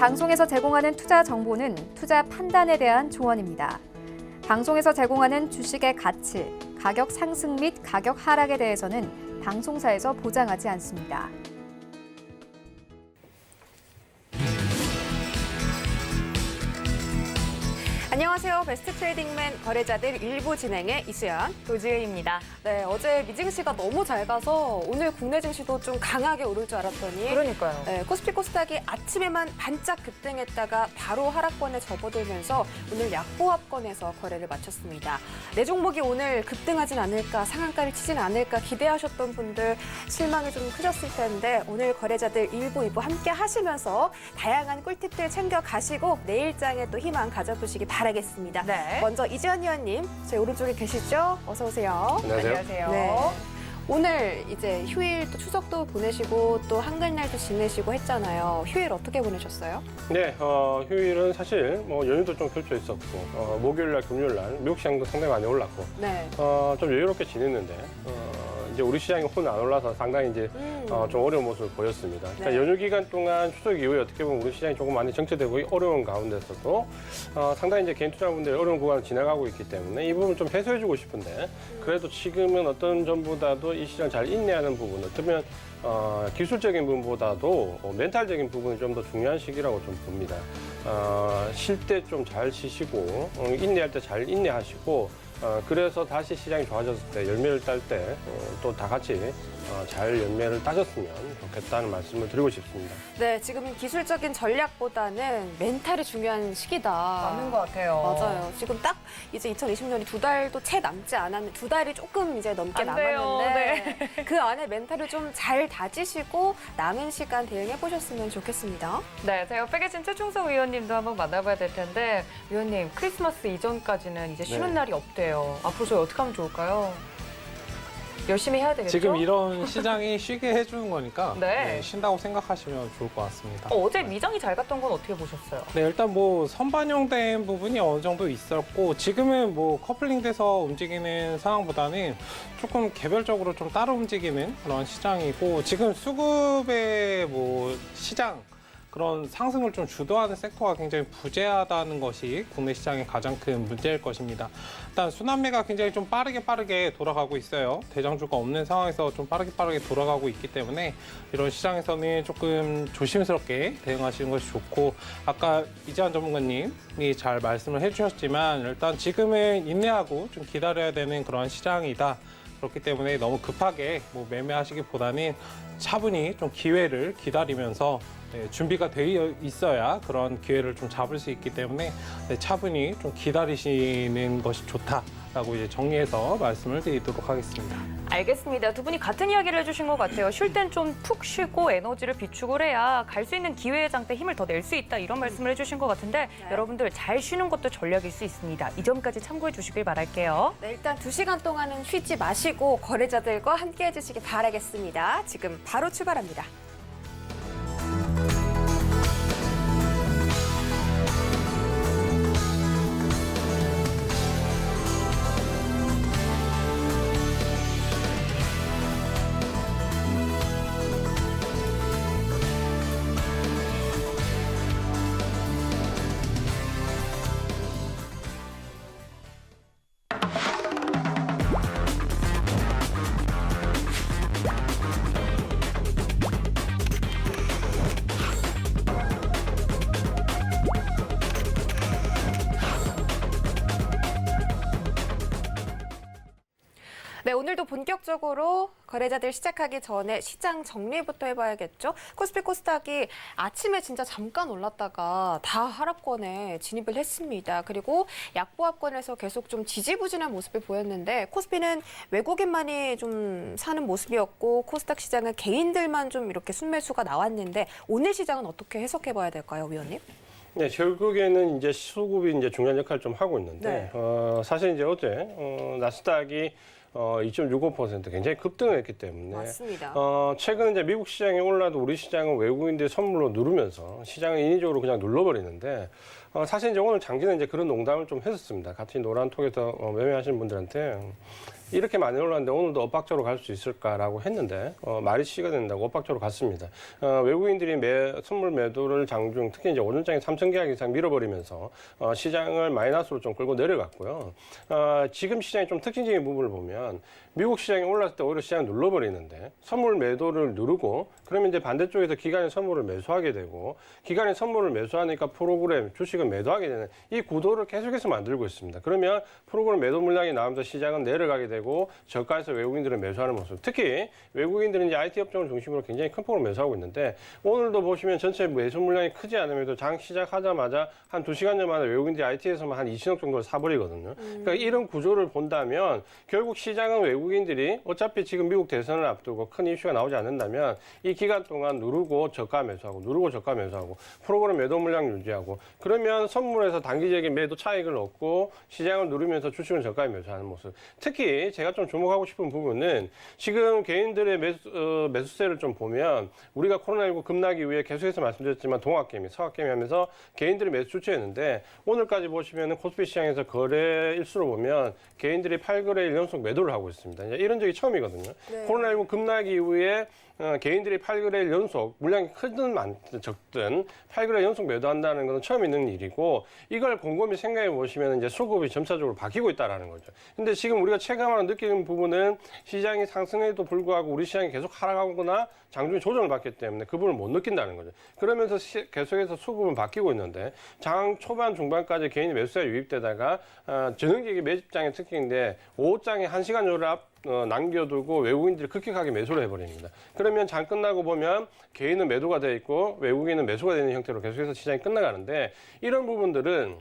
방송에서 제공하는 투자 정보는 투자 판단에 대한 조언입니다. 방송에서 제공하는 주식의 가치, 가격 상승 및 가격 하락에 대해서는 방송사에서 보장하지 않습니다. 안녕하세요. 베스트 트레이딩맨 거래자들 1부 진행의 이수연, 도지혜입니다. 네, 어제 미증 시가 너무 잘 가서 오늘 국내 증시도 좀 강하게 오를 줄 알았더니 그러니까요. 네, 코스피 코스닥이 아침에만 반짝 급등했다가 바로 하락권에 접어들면서 오늘 약보합권에서 거래를 마쳤습니다. 내 종목이 오늘 급등하진 않을까, 상한가를 치진 않을까 기대하셨던 분들 실망이 좀 크셨을 텐데 오늘 거래자들 1부, 2부 함께 하시면서 다양한 꿀팁들 챙겨가시고 내일장에 또 희망 가져보시기 바라겠습니다. 네. 먼저 이지연 위원님, 제 오른쪽에 계시죠? 어서 오세요. 안녕하세요. 네. 오늘 이제 휴일 또 추석도 보내시고 또 한글날도 지내시고 했잖아요. 휴일 어떻게 보내셨어요? 네, 휴일은 사실 연휴도 좀 겹쳐 있었고 목요일날, 금요일날 미국 시장도 상당히 많이 올랐고 네. 좀 여유롭게 지냈는데 이제 우리 시장이 혼 안 올라서 상당히 이제 좀 어려운 모습을 보였습니다. 네. 그러니까 연휴 기간 동안 추석 이후에 어떻게 보면 우리 시장이 조금 많이 정체되고 어려운 가운데서도 상당히 이제 개인 투자분들이 어려운 구간을 지나가고 있기 때문에 이 부분 좀 해소해주고 싶은데 그래도 지금은 어떤 점보다도 이 시장 잘 인내하는 부분, 어쩌면 기술적인 부분보다도 멘탈적인 부분이 좀 더 중요한 시기라고 좀 봅니다. 쉴 때 좀 잘 쉬시고 인내할 때 잘 인내하시고 그래서 다시 시장이 좋아졌을 때 열매를 딸 때 또 다 같이 잘 열매를 따졌으면 좋겠다는 말씀을 드리고 싶습니다. 네, 지금 기술적인 전략보다는 멘탈이 중요한 시기다. 맞는 것 같아요. 맞아요. 지금 딱 이제 2020년이 두 달도 채 남지 않았는데 두 달이 조금 이제 넘게 안 돼요. 남았는데 그 안에 멘탈을 좀 잘 다지시고 남은 시간 대응해 보셨으면 좋겠습니다. 네, 제가 백예진 최충성 위원님도 한번 만나봐야 될 텐데 위원님, 크리스마스 이전까지는 이제 쉬는 네. 날이 없대요. 앞으로 저희 어떻게 하면 좋을까요? 열심히 해야 되겠죠? 지금 이런 시장이 쉬게 해주는 거니까 네. 쉰다고 생각하시면 좋을 것 같습니다. 어제 미장이 잘 갔던 건 어떻게 보셨어요? 네, 일단 뭐 선반영된 부분이 어느 정도 있었고 지금은 뭐 커플링돼서 움직이는 상황보다는 조금 개별적으로 좀 따로 움직이는 그런 시장이고 지금 수급의 뭐 시장 그런 상승을 좀 주도하는 섹터가 굉장히 부재하다는 것이 국내 시장의 가장 큰 문제일 것입니다. 일단 순환매가 굉장히 좀 빠르게 돌아가고 있어요. 대장주가 없는 상황에서 좀 빠르게 돌아가고 있기 때문에 이런 시장에서는 조금 조심스럽게 대응하시는 것이 좋고 아까 이재환 전문가님이 잘 말씀을 해주셨지만 일단 지금은 인내하고 좀 기다려야 되는 그런 시장이다. 그렇기 때문에 너무 급하게 뭐 매매하시기보다는 차분히 좀 기회를 기다리면서 준비가 되어 있어야 그런 기회를 좀 잡을 수 있기 때문에 차분히 좀 기다리시는 것이 좋다라고 이제 정리해서 말씀을 드리도록 하겠습니다. 알겠습니다. 두 분이 같은 이야기를 해주신 것 같아요. 쉴 땐 좀 푹 쉬고 에너지를 비축을 해야 갈 수 있는 기회의 장대 힘을 더 낼 수 있다 이런 말씀을 해주신 것 같은데 여러분들 잘 쉬는 것도 전략일 수 있습니다. 이 점까지 참고해 주시길 바랄게요. 네, 일단 2시간 동안은 쉬지 마시고 거래자들과 함께 해주시기 바라겠습니다. 지금 바로 출발합니다. 네, 오늘도 본격적으로 거래자들 시작하기 전에 시장 정리부터 해봐야겠죠. 코스피 코스닥이 아침에 진짜 잠깐 올랐다가 다 하락권에 진입을 했습니다. 그리고 약보합권에서 계속 좀 지지부진한 모습을 보였는데 코스피는 외국인만이 좀 사는 모습이었고 코스닥 시장은 개인들만 좀 이렇게 순매수가 나왔는데 오늘 시장은 어떻게 해석해봐야 될까요, 위원님? 네, 결국에는 이제 수급이 이제 중요한 역할을 좀 하고 있는데, 네. 사실 이제 어제, 나스닥이 2.65% 굉장히 급등을 했기 때문에, 맞습니다. 최근 이제 미국 시장에 올라도 우리 시장은 외국인들 선물로 누르면서 시장을 인위적으로 그냥 눌러버리는데, 사실 이제 오늘 장기는 이제 그런 농담을 좀 했었습니다. 같이 노란톡에서 매매하시는 분들한테. 이렇게 많이 올랐는데 오늘도 엇박자로 갈 수 있을까라고 했는데 말이 시가 된다고 엇박자로 갔습니다. 외국인들이 선물 매도를 장중 특히 이제 오전장에 3천 계약 이상 밀어버리면서 시장을 마이너스로 좀 끌고 내려갔고요. 지금 시장의 좀 특징적인 부분을 보면 미국 시장이 올랐을 때 오히려 시장을 눌러버리는데 선물 매도를 누르고 그러면 이제 반대쪽에서 기관이 선물을 매수하게 되고 기관이 선물을 매수하니까 프로그램 주식을 매도하게 되는 이 구도를 계속해서 만들고 있습니다. 그러면 프로그램 매도 물량이 나오면서 시장은 내려가게 되고 저가에서 외국인들은 매수하는 모습. 특히 외국인들은 이제 IT 업종을 중심으로 굉장히 큰 폭으로 매수하고 있는데 오늘도 보시면 전체 매수 물량이 크지 않음에도 장 시작하자마자 한 2시간 전마다 외국인들이 IT에서만 한 20억 정도를 사버리거든요. 그러니까 이런 구조를 본다면 결국 시장은 외국인들이 어차피 지금 미국 대선을 앞두고 큰 이슈가 나오지 않는다면 이 기간 동안 누르고 저가 매수하고 누르고 저가 매수하고 프로그램 매도 물량 유지하고 그러면 선물에서 단기적인 매도 차익을 얻고 시장을 누르면서 주식은 저가에 매수하는 모습. 특히 제가 좀 주목하고 싶은 부분은 지금 개인들의 매수세를 좀 보면 우리가 코로나19 급락 이후에 계속해서 말씀드렸지만 동학개미, 서학개미 하면서 개인들이 매수 주체였는데 오늘까지 보시면 코스피 시장에서 거래 일수로 보면 개인들이 8거래일 연속 매도를 하고 있습니다. 이런 적이 처음이거든요. 네. 코로나19 급락 이후에 개인들이 8거래일 연속 물량이 크든 적든 8거래일 연속 매도한다는 것은 처음 있는 일이고 이걸 곰곰이 생각해 보시면 이제 수급이 점차적으로 바뀌고 있다라는 거죠. 근데 지금 우리가 체감하는 느끼는 부분은 시장이 상승에도 불구하고 우리 시장이 계속 하락하거나 장중에 조정을 받기 때문에 그 부분을 못 느낀다는 거죠. 그러면서 계속해서 수급은 바뀌고 있는데 장 초반 중반까지 개인이 매수세가 유입되다가 전형적인 매집장의 특징인데 오후장에 1시간 요를 남겨두고 외국인들이 급격하게 매수를 해버립니다. 그러면 장 끝나고 보면 개인은 매도가 돼 있고 외국인은 매수가 되는 형태로 계속해서 시장이 끝나가는데 이런 부분들은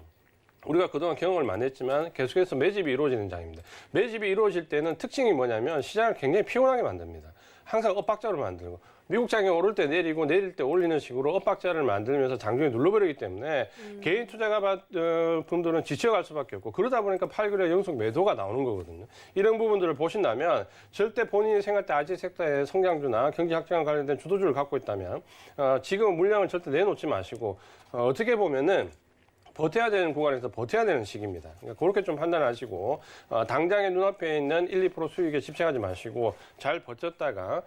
우리가 그동안 경험을 많이 했지만 계속해서 매집이 이루어지는 장입니다. 매집이 이루어질 때는 특징이 뭐냐면 시장을 굉장히 피곤하게 만듭니다. 항상 엇박자로 만들고 미국 장이 오를 때 내리고 내릴 때 올리는 식으로 엇박자를 만들면서 장중에 눌러버리기 때문에 개인 투자가 분들은 지쳐갈 수밖에 없고 그러다 보니까 8거래 연속 매도가 나오는 거거든요. 이런 부분들을 보신다면 절대 본인이 생각할 때 IT 섹터의 성장주나 경제 확장과 관련된 주도주를 갖고 있다면 지금 물량을 절대 내놓지 마시고 어떻게 보면은 버텨야 되는 구간에서 버텨야 되는 시기입니다. 그러니까 그렇게 좀 판단하시고 당장의 눈앞에 있는 1, 2% 수익에 집착하지 마시고 잘 버텼다가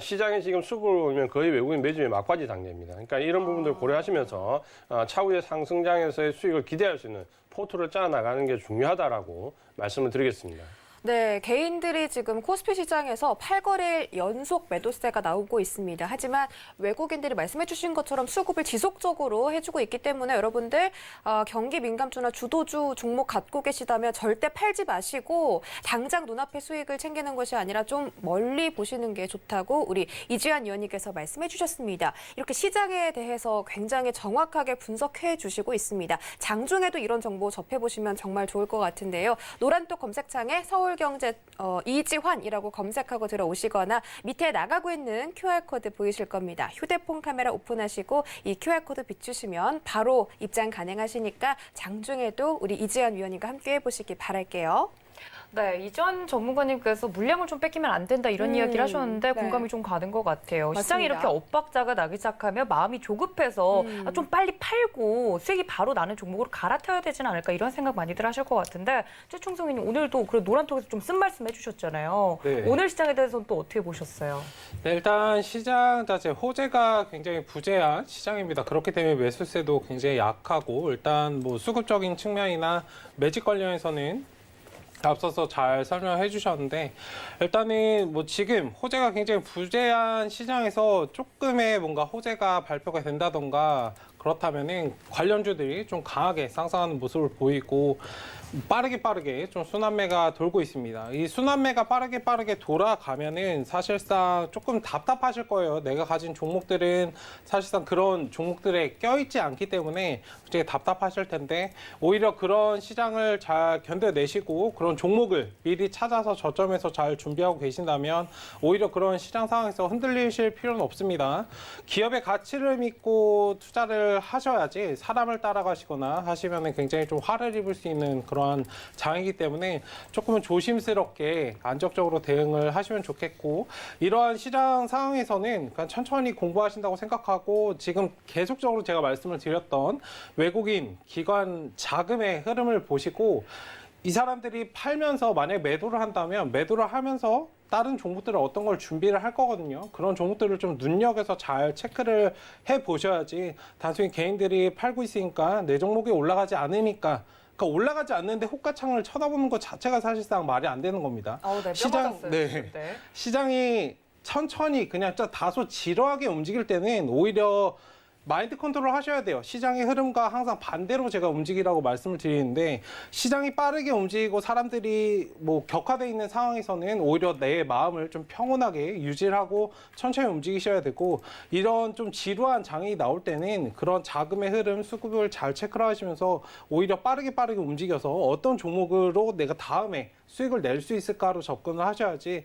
시장에 지금 수급을 보면 거의 외국인 매집의 막바지 단계입니다. 그러니까 이런 부분들을 고려하시면서 차후의 상승장에서의 수익을 기대할 수 있는 포트를 짜 나가는 게 중요하다라고 말씀을 드리겠습니다. 네, 개인들이 지금 코스피 시장에서 8거래일 연속 매도세가 나오고 있습니다. 하지만 외국인들이 말씀해 주신 것처럼 수급을 지속적으로 해주고 있기 때문에 여러분들 경기 민감주나 주도주 종목 갖고 계시다면 절대 팔지 마시고 당장 눈앞의 수익을 챙기는 것이 아니라 좀 멀리 보시는 게 좋다고 우리 이지한 위원님께서 말씀해 주셨습니다. 이렇게 시장에 대해서 굉장히 정확하게 분석해 주시고 있습니다. 장중에도 이런 정보 접해보시면 정말 좋을 것 같은데요. 노란톡 검색창에 서울경제 이지환이라고 검색하고 들어오시거나 밑에 나가고 있는 QR코드 보이실 겁니다. 휴대폰 카메라 오픈하시고 이 QR코드 비추시면 바로 입장 가능하시니까 장중에도 우리 이지환 위원님과 함께 해보시기 바랄게요. 네, 이전 전문가님께서 물량을 좀 뺏기면 안 된다 이런 이야기를 하셨는데 네. 공감이 좀 가는 것 같아요. 맞습니다. 시장이 이렇게 엇박자가 나기 시작하면 마음이 조급해서 좀 빨리 팔고 수익이 바로 나는 종목으로 갈아타야 되지는 않을까 이런 생각 많이들 하실 것 같은데 최충성님 오늘도 그래 노란톡에서 좀 쓴 말씀 해주셨잖아요. 네. 오늘 시장에 대해서는 또 어떻게 보셨어요? 네, 일단 시장 자체 호재가 굉장히 부재한 시장입니다. 그렇기 때문에 매수세도 굉장히 약하고 일단 뭐 수급적인 측면이나 매직 관련해서는 앞서서 잘 설명해 주셨는데 일단은 뭐 지금 호재가 굉장히 부재한 시장에서 조금의 뭔가 호재가 발표가 된다던가 그렇다면은 관련주들이 좀 강하게 상승하는 모습을 보이고 빠르게 좀 순환매가 돌고 있습니다. 이 순환매가 빠르게 돌아가면은 사실상 조금 답답하실 거예요. 내가 가진 종목들은 사실상 그런 종목들에 껴있지 않기 때문에 굉장히 답답하실 텐데 오히려 그런 시장을 잘 견뎌내시고 그런 종목을 미리 찾아서 저점에서 잘 준비하고 계신다면 오히려 그런 시장 상황에서 흔들리실 필요는 없습니다. 기업의 가치를 믿고 투자를 하셔야지 사람을 따라가시거나 하시면 굉장히 좀 화를 입을 수 있는 그런 장이기 때문에 조금은 조심스럽게 안정적으로 대응을 하시면 좋겠고 이러한 시장 상황에서는 그냥 천천히 공부하신다고 생각하고 지금 계속적으로 제가 말씀을 드렸던 외국인 기관 자금의 흐름을 보시고 이 사람들이 팔면서 만약에 매도를 한다면 매도를 하면서 다른 종목들을 어떤 걸 준비를 할 거거든요. 그런 종목들을 좀 눈여겨서 잘 체크를 해 보셔야지 단순히 개인들이 팔고 있으니까 내 종목이 올라가지 않으니까 그러니까 올라가지 않는데 호가창을 쳐다보는 것 자체가 사실상 말이 안 되는 겁니다. 네, 시장, 네. 시장이 천천히 그냥 다소 지루하게 움직일 때는 오히려 마인드 컨트롤 하셔야 돼요. 시장의 흐름과 항상 반대로 제가 움직이라고 말씀을 드리는데 시장이 빠르게 움직이고 사람들이 뭐 격화돼 있는 상황에서는 오히려 내 마음을 좀 평온하게 유지를 하고 천천히 움직이셔야 되고 이런 좀 지루한 장이 나올 때는 그런 자금의 흐름, 수급을 잘 체크를 하시면서 오히려 빠르게 움직여서 어떤 종목으로 내가 다음에 수익을 낼 수 있을까로 접근을 하셔야지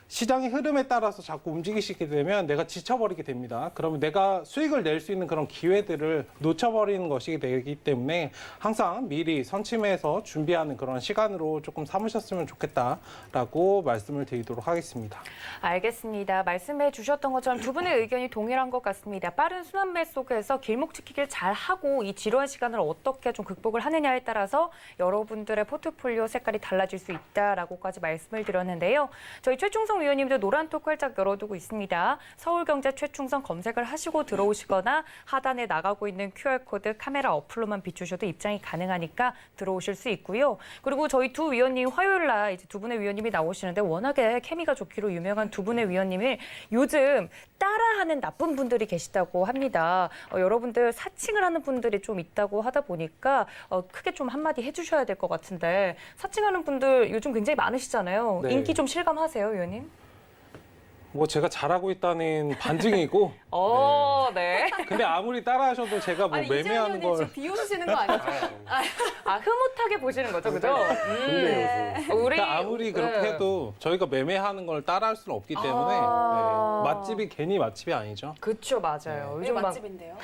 시장의 흐름에 따라서 자꾸 움직이시게 되면 내가 지쳐버리게 됩니다. 그러면 내가 수익을 낼 수 있는 그런 기회들을 놓쳐버리는 것이 되기 때문에 항상 미리 선침해서 준비하는 그런 시간으로 조금 삼으셨으면 좋겠다라고 말씀을 드리도록 하겠습니다. 알겠습니다. 말씀해 주셨던 것처럼 두 분의 의견이 동일한 것 같습니다. 빠른 순환매 속에서 길목 지키기를 잘 하고 이 지루한 시간을 어떻게 좀 극복을 하느냐에 따라서 여러분들의 포트폴리오 색깔이 달라질 수 있다라고까지 말씀을 드렸는데요. 저희 최충성 위원님도 노란톡 활짝 열어두고 있습니다. 서울경제 최충성 검색을 하시고 들어오시거나 하단에 나가고 있는 QR코드 카메라 어플로만 비추셔도 입장이 가능하니까 들어오실 수 있고요. 그리고 저희 두 위원님 화요일 날 이제 두 분의 위원님이 나오시는데 워낙에 케미가 좋기로 유명한 두 분의 위원님이 요즘 따라하는 나쁜 분들이 계시다고 합니다. 여러분들 사칭을 하는 분들이 좀 있다고 하다 보니까 크게 좀 한마디 해주셔야 될 것 같은데 사칭하는 분들 요즘 굉장히 많으시잖아요. 네. 인기 좀 실감하세요, 위원님? 뭐 제가 잘하고 있다는 반증이고 네. 근데 아무리 따라하셔도 제가 뭐 매매하는 걸 지금 비웃으시는 거 아니죠? 흐뭇하게 보시는 거죠, 그죠? 우리 그러니까 아무리 그렇게 해도 저희가 매매하는 걸 따라할 수는 없기 때문에 맛집이 괜히 맛집이 아니죠. 그쵸, 맞아요. 왜 요즘 맛집인데요?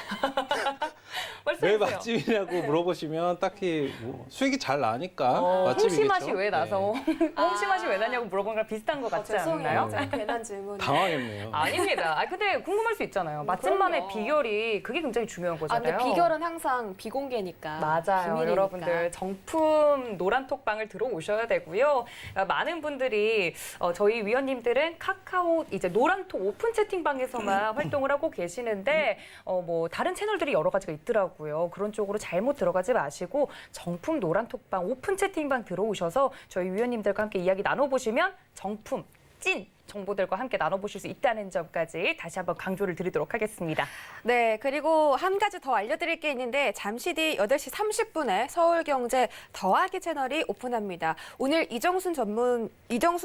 왜 말씀해주세요. 맛집이냐고 물어보시면 딱히 뭐 수익이 잘 나니까 맛집이겠죠. 홍시 맛이 왜 나서 홍시 맛이 왜 나냐고 물어본 거랑 비슷한 것 같지 않나요? 죄송해요. 괜한 질문. 당황했네요. 아닙니다. 근데 궁금할 수 있잖아요. 맛집만의 그럼요. 비결이 그게 굉장히 중요한 거잖아요. 근데 비결은 항상 비공개니까. 맞아요. 비밀이니까. 여러분들 정품 노란톡방을 들어오셔야 되고요. 많은 분들이 저희 위원님들은 카카오 이제 노란톡 오픈 채팅방에서만 활동을 하고 계시는데 뭐 다른 채널들이 여러 가지가 있더라고요. 그런 쪽으로 잘못 들어가지 마시고 정품 노란톡방 오픈 채팅방 들어오셔서 저희 위원님들과 함께 이야기 나눠보시면 정품 찐 정보들과 함께 나눠보실 수 있다는 점까지 다시 한번 강조를 드리도록 하겠습니다. 네, 그리고 한 가지 더 알려드릴 게 있는데 잠시 뒤 8시 30분에 서울경제 더하기 채널이 오픈합니다. 오늘 이정수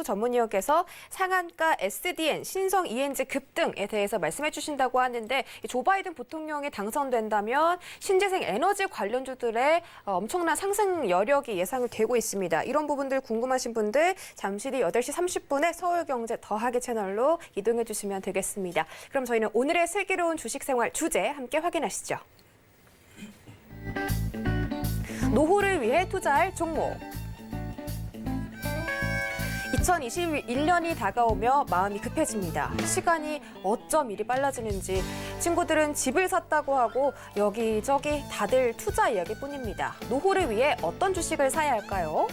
전문위원께서 상한가 SDN, 신성 ENG 급등에 대해서 말씀해 주신다고 하는데 조 바이든 부통령이 당선된다면 신재생 에너지 관련주들의 엄청난 상승 여력이 예상이 되고 있습니다. 이런 부분들 궁금하신 분들 잠시 뒤 8시 30분에 서울경제 더하기 채널로 이동해 주시면 되겠습니다. 그럼 저희는 오늘의 슬기로운 주식생활 주제 함께 확인하시죠. 노후를 위해 투자할 종목. 2021년이 다가오며 마음이 급해집니다. 시간이 어쩜 이리 빨라지는지 친구들은 집을 샀다고 하고 여기저기 다들 투자 이야기뿐입니다. 노후를 위해 어떤 주식을 사야 할까요?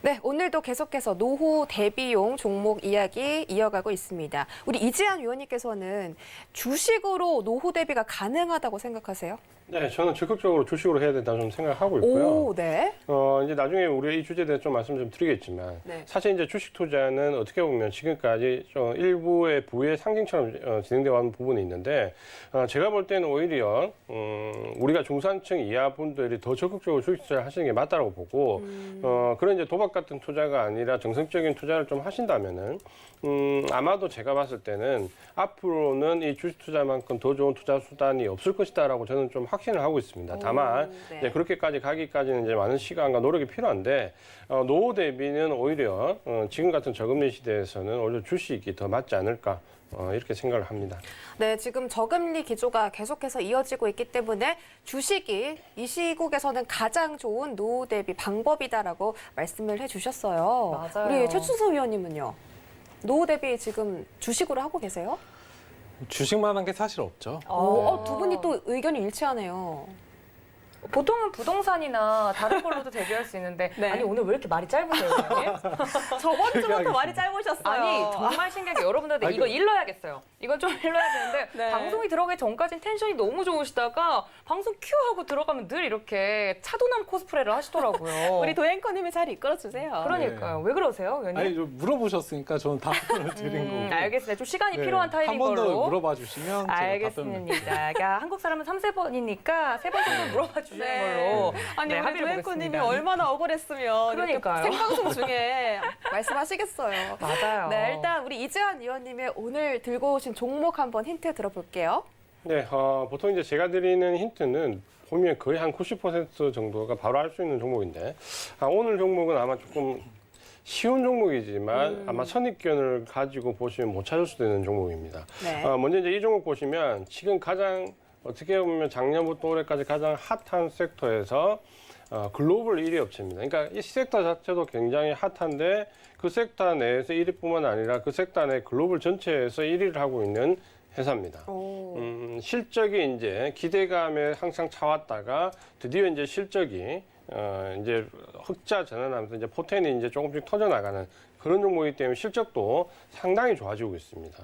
네, 오늘도 계속해서 노후 대비용 종목 이야기 이어가고 있습니다. 우리 이지한 위원님께서는 주식으로 노후 대비가 가능하다고 생각하세요? 네, 저는 적극적으로 주식으로 해야 된다 좀 생각하고 있고요. 오, 네. 이제 나중에 우리가 이 주제에 대해서 좀 말씀 좀 드리겠지만, 네. 사실 이제 주식 투자는 어떻게 보면 지금까지 좀 일부의 부의 상징처럼 진행되어 왔는 부분이 있는데, 제가 볼 때는 오히려, 우리가 중산층 이하 분들이 더 적극적으로 주식 투자를 하시는 게 맞다고 보고, 그런 이제 도박 같은 투자가 아니라 정성적인 투자를 좀 하신다면은, 아마도 제가 봤을 때는 앞으로는 이 주식 투자만큼 더 좋은 투자 수단이 없을 것이다라고 저는 좀 확신을 하고 있습니다. 다만 네. 이제 그렇게까지 가기까지는 이제 많은 시간과 노력이 필요한데 노후 대비는 오히려 지금 같은 저금리 시대에서는 오히려 주식이 더 맞지 않을까 이렇게 생각을 합니다. 네, 지금 저금리 기조가 계속해서 이어지고 있기 때문에 주식이 이 시국에서는 가장 좋은 노후 대비 방법이다라고 말씀을 해주셨어요. 맞아요. 우리 최춘수 위원님은요? 노후 대비 지금 주식으로 하고 계세요? 주식만 한 게 사실 없죠. 두 분이 또 의견이 일치하네요. 보통은 부동산이나 다른 걸로도 대비할 수 있는데 네. 아니 오늘 왜 이렇게 말이 짧으세요, 의원님? 저번 주부터 많이 짧으셨어요. 아니 정말 신기한 게 여러분들한테 아니, 이거 일러야겠어요. 이건 좀 일러야 되는데 네. 방송이 들어가기 전까진 텐션이 너무 좋으시다가 방송 큐 하고 들어가면 늘 이렇게 차도남 코스프레를 하시더라고요. 우리 도앵커님이 잘 이끌어주세요. 그러니까요. 왜 그러세요, 의원님? 아니 좀 물어보셨으니까 저는 답변을 드린 거고. 알겠습니다. 좀 시간이 네, 필요한 타입인 한 번 더 걸로. 물어봐 주시면 제가 답변을. 알겠습니다. 그러니까 한국 사람은 3-4번이니까 3번 정도 물어봐 주시는 걸로. 아니 네, 우리 합의를 도앵커님이 보겠습니다. 얼마나 억울했으면 그러니까요. 이렇게 생방송 중에 말씀하시겠어요. 맞아요. 네, 일단 우리 이지환 의원님의 오늘 들고 오신 종목 한번 힌트 들어볼게요. 네, 보통 이제 제가 드리는 힌트는 보면 거의 한 90% 정도가 바로 알 수 있는 종목인데 오늘 종목은 아마 조금 쉬운 종목이지만 아마 선입견을 가지고 보시면 못 찾을 수도 있는 종목입니다. 네. 먼저 이제 이 종목 보시면 지금 가장 어떻게 보면 작년부터 올해까지 가장 핫한 섹터에서 글로벌 1위 업체입니다. 그러니까 이 섹터 자체도 굉장히 핫한데 그 섹터 내에서 1위뿐만 아니라 그 섹터 내 글로벌 전체에서 1위를 하고 있는 회사입니다. 실적이 이제 기대감에 항상 차왔다가 드디어 이제 실적이 이제 흑자 전환하면서 이제 포텐이 이제 조금씩 터져나가는 그런 종목이기 때문에 실적도 상당히 좋아지고 있습니다.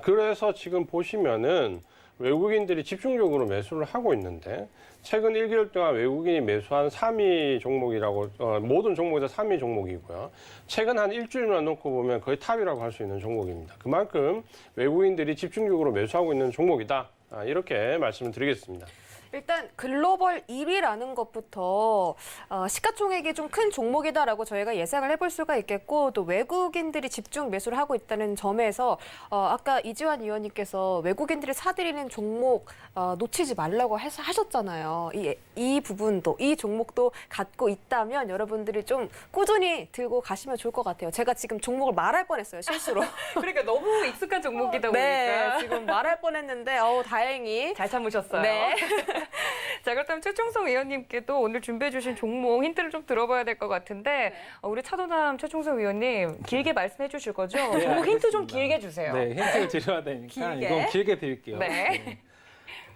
그래서 지금 보시면은 외국인들이 집중적으로 매수를 하고 있는데 최근 1개월 동안 외국인이 매수한 3위 종목이라고 모든 종목에서 3위 종목이고요. 최근 한 일주일만 놓고 보면 거의 탑이라고 할 수 있는 종목입니다. 그만큼 외국인들이 집중적으로 매수하고 있는 종목이다. 이렇게 말씀을 드리겠습니다. 일단 글로벌 1위라는 것부터 시가총액이 좀 큰 종목이다라고 저희가 예상을 해볼 수가 있겠고 또 외국인들이 집중 매수를 하고 있다는 점에서 아까 이지환 의원님께서 외국인들이 사들이는 종목 놓치지 말라고 하셨잖아요. 이 부분도 이 종목도 갖고 있다면 여러분들이 좀 꾸준히 들고 가시면 좋을 것 같아요. 제가 지금 종목을 말할 뻔했어요, 실수로. 그러니까 너무 익숙한 종목이다 네, 보니까 지금 말할 뻔했는데 다행히. 잘 참으셨어요. 네. 자, 그렇다면 최충성 의원님께도 오늘 준비해 주신 종목 힌트를 좀 들어봐야 될 것 같은데 우리 차도남 최충성 의원님 길게 말씀해 주실 거죠? 네, 종목 힌트 좀 알겠습니다. 길게 주세요. 네, 힌트를 드려야 되니까 길게. 이건 길게 드릴게요. 네.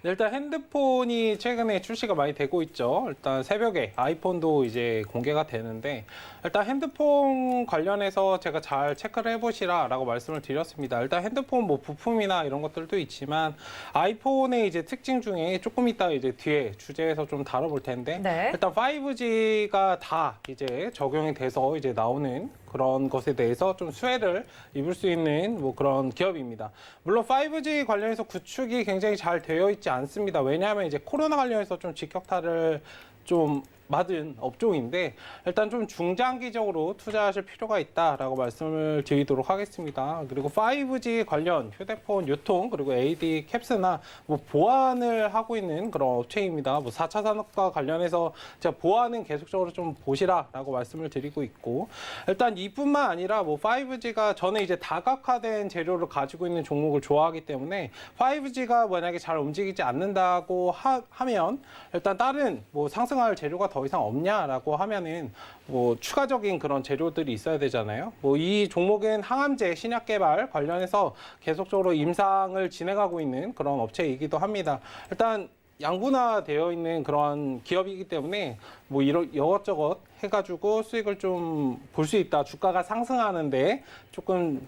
일단 핸드폰이 최근에 출시가 많이 되고 있죠. 일단 새벽에 아이폰도 이제 공개가 되는데 일단 핸드폰 관련해서 제가 잘 체크를 해보시라라고 말씀을 드렸습니다. 일단 핸드폰 뭐 부품이나 이런 것들도 있지만 아이폰의 이제 특징 중에 조금 이따 이제 뒤에 주제에서 좀 다뤄볼 텐데 네. 일단 5G가 다 이제 적용이 돼서 이제 나오는 그런 것에 대해서 좀 수혜를 입을 수 있는 뭐 그런 기업입니다. 물론 5G 관련해서 구축이 굉장히 잘 되어 있지 않습니다. 왜냐하면 이제 코로나 관련해서 좀 직격탄을 좀 맞은 업종인데 일단 좀 중장기적으로 투자하실 필요가 있다라고 말씀을 드리도록 하겠습니다. 그리고 5G 관련 휴대폰 유통 그리고 AD 캡스나 뭐 보안을 하고 있는 그런 업체입니다. 뭐 4차 산업과 관련해서 제가 보안은 계속적으로 좀 보시라라고 말씀을 드리고 있고 일단 이뿐만 아니라 뭐 5G가 저는 이제 다각화된 재료를 가지고 있는 종목을 좋아하기 때문에 5G가 만약에 잘 움직이지 않는다고 하면 일단 다른 뭐 상승할 재료가 더 이상 없냐라고 하면은 뭐 추가적인 그런 재료들이 있어야 되잖아요. 뭐 이 종목은 항암제 신약 개발 관련해서 계속적으로 임상을 진행하고 있는 그런 업체이기도 합니다. 일단 양분화되어 있는 그런 기업이기 때문에 뭐 이것저것 해가지고 수익을 좀 볼 수 있다. 주가가 상승하는데 조금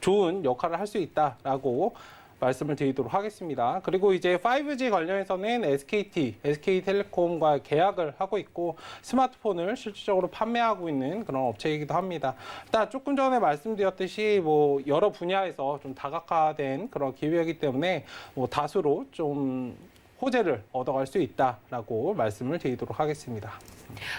좋은 역할을 할 수 있다라고 말씀을 드리도록 하겠습니다. 그리고 이제 5G 관련해서는 SK텔레콤과 계약을 하고 있고 스마트폰을 실질적으로 판매하고 있는 그런 업체이기도 합니다. 일단 조금 전에 말씀드렸듯이 뭐 여러 분야에서 좀 다각화된 그런 기업이기 때문에 뭐 다수로 좀 호재를 얻어갈 수 있다라고 말씀을 드리도록 하겠습니다.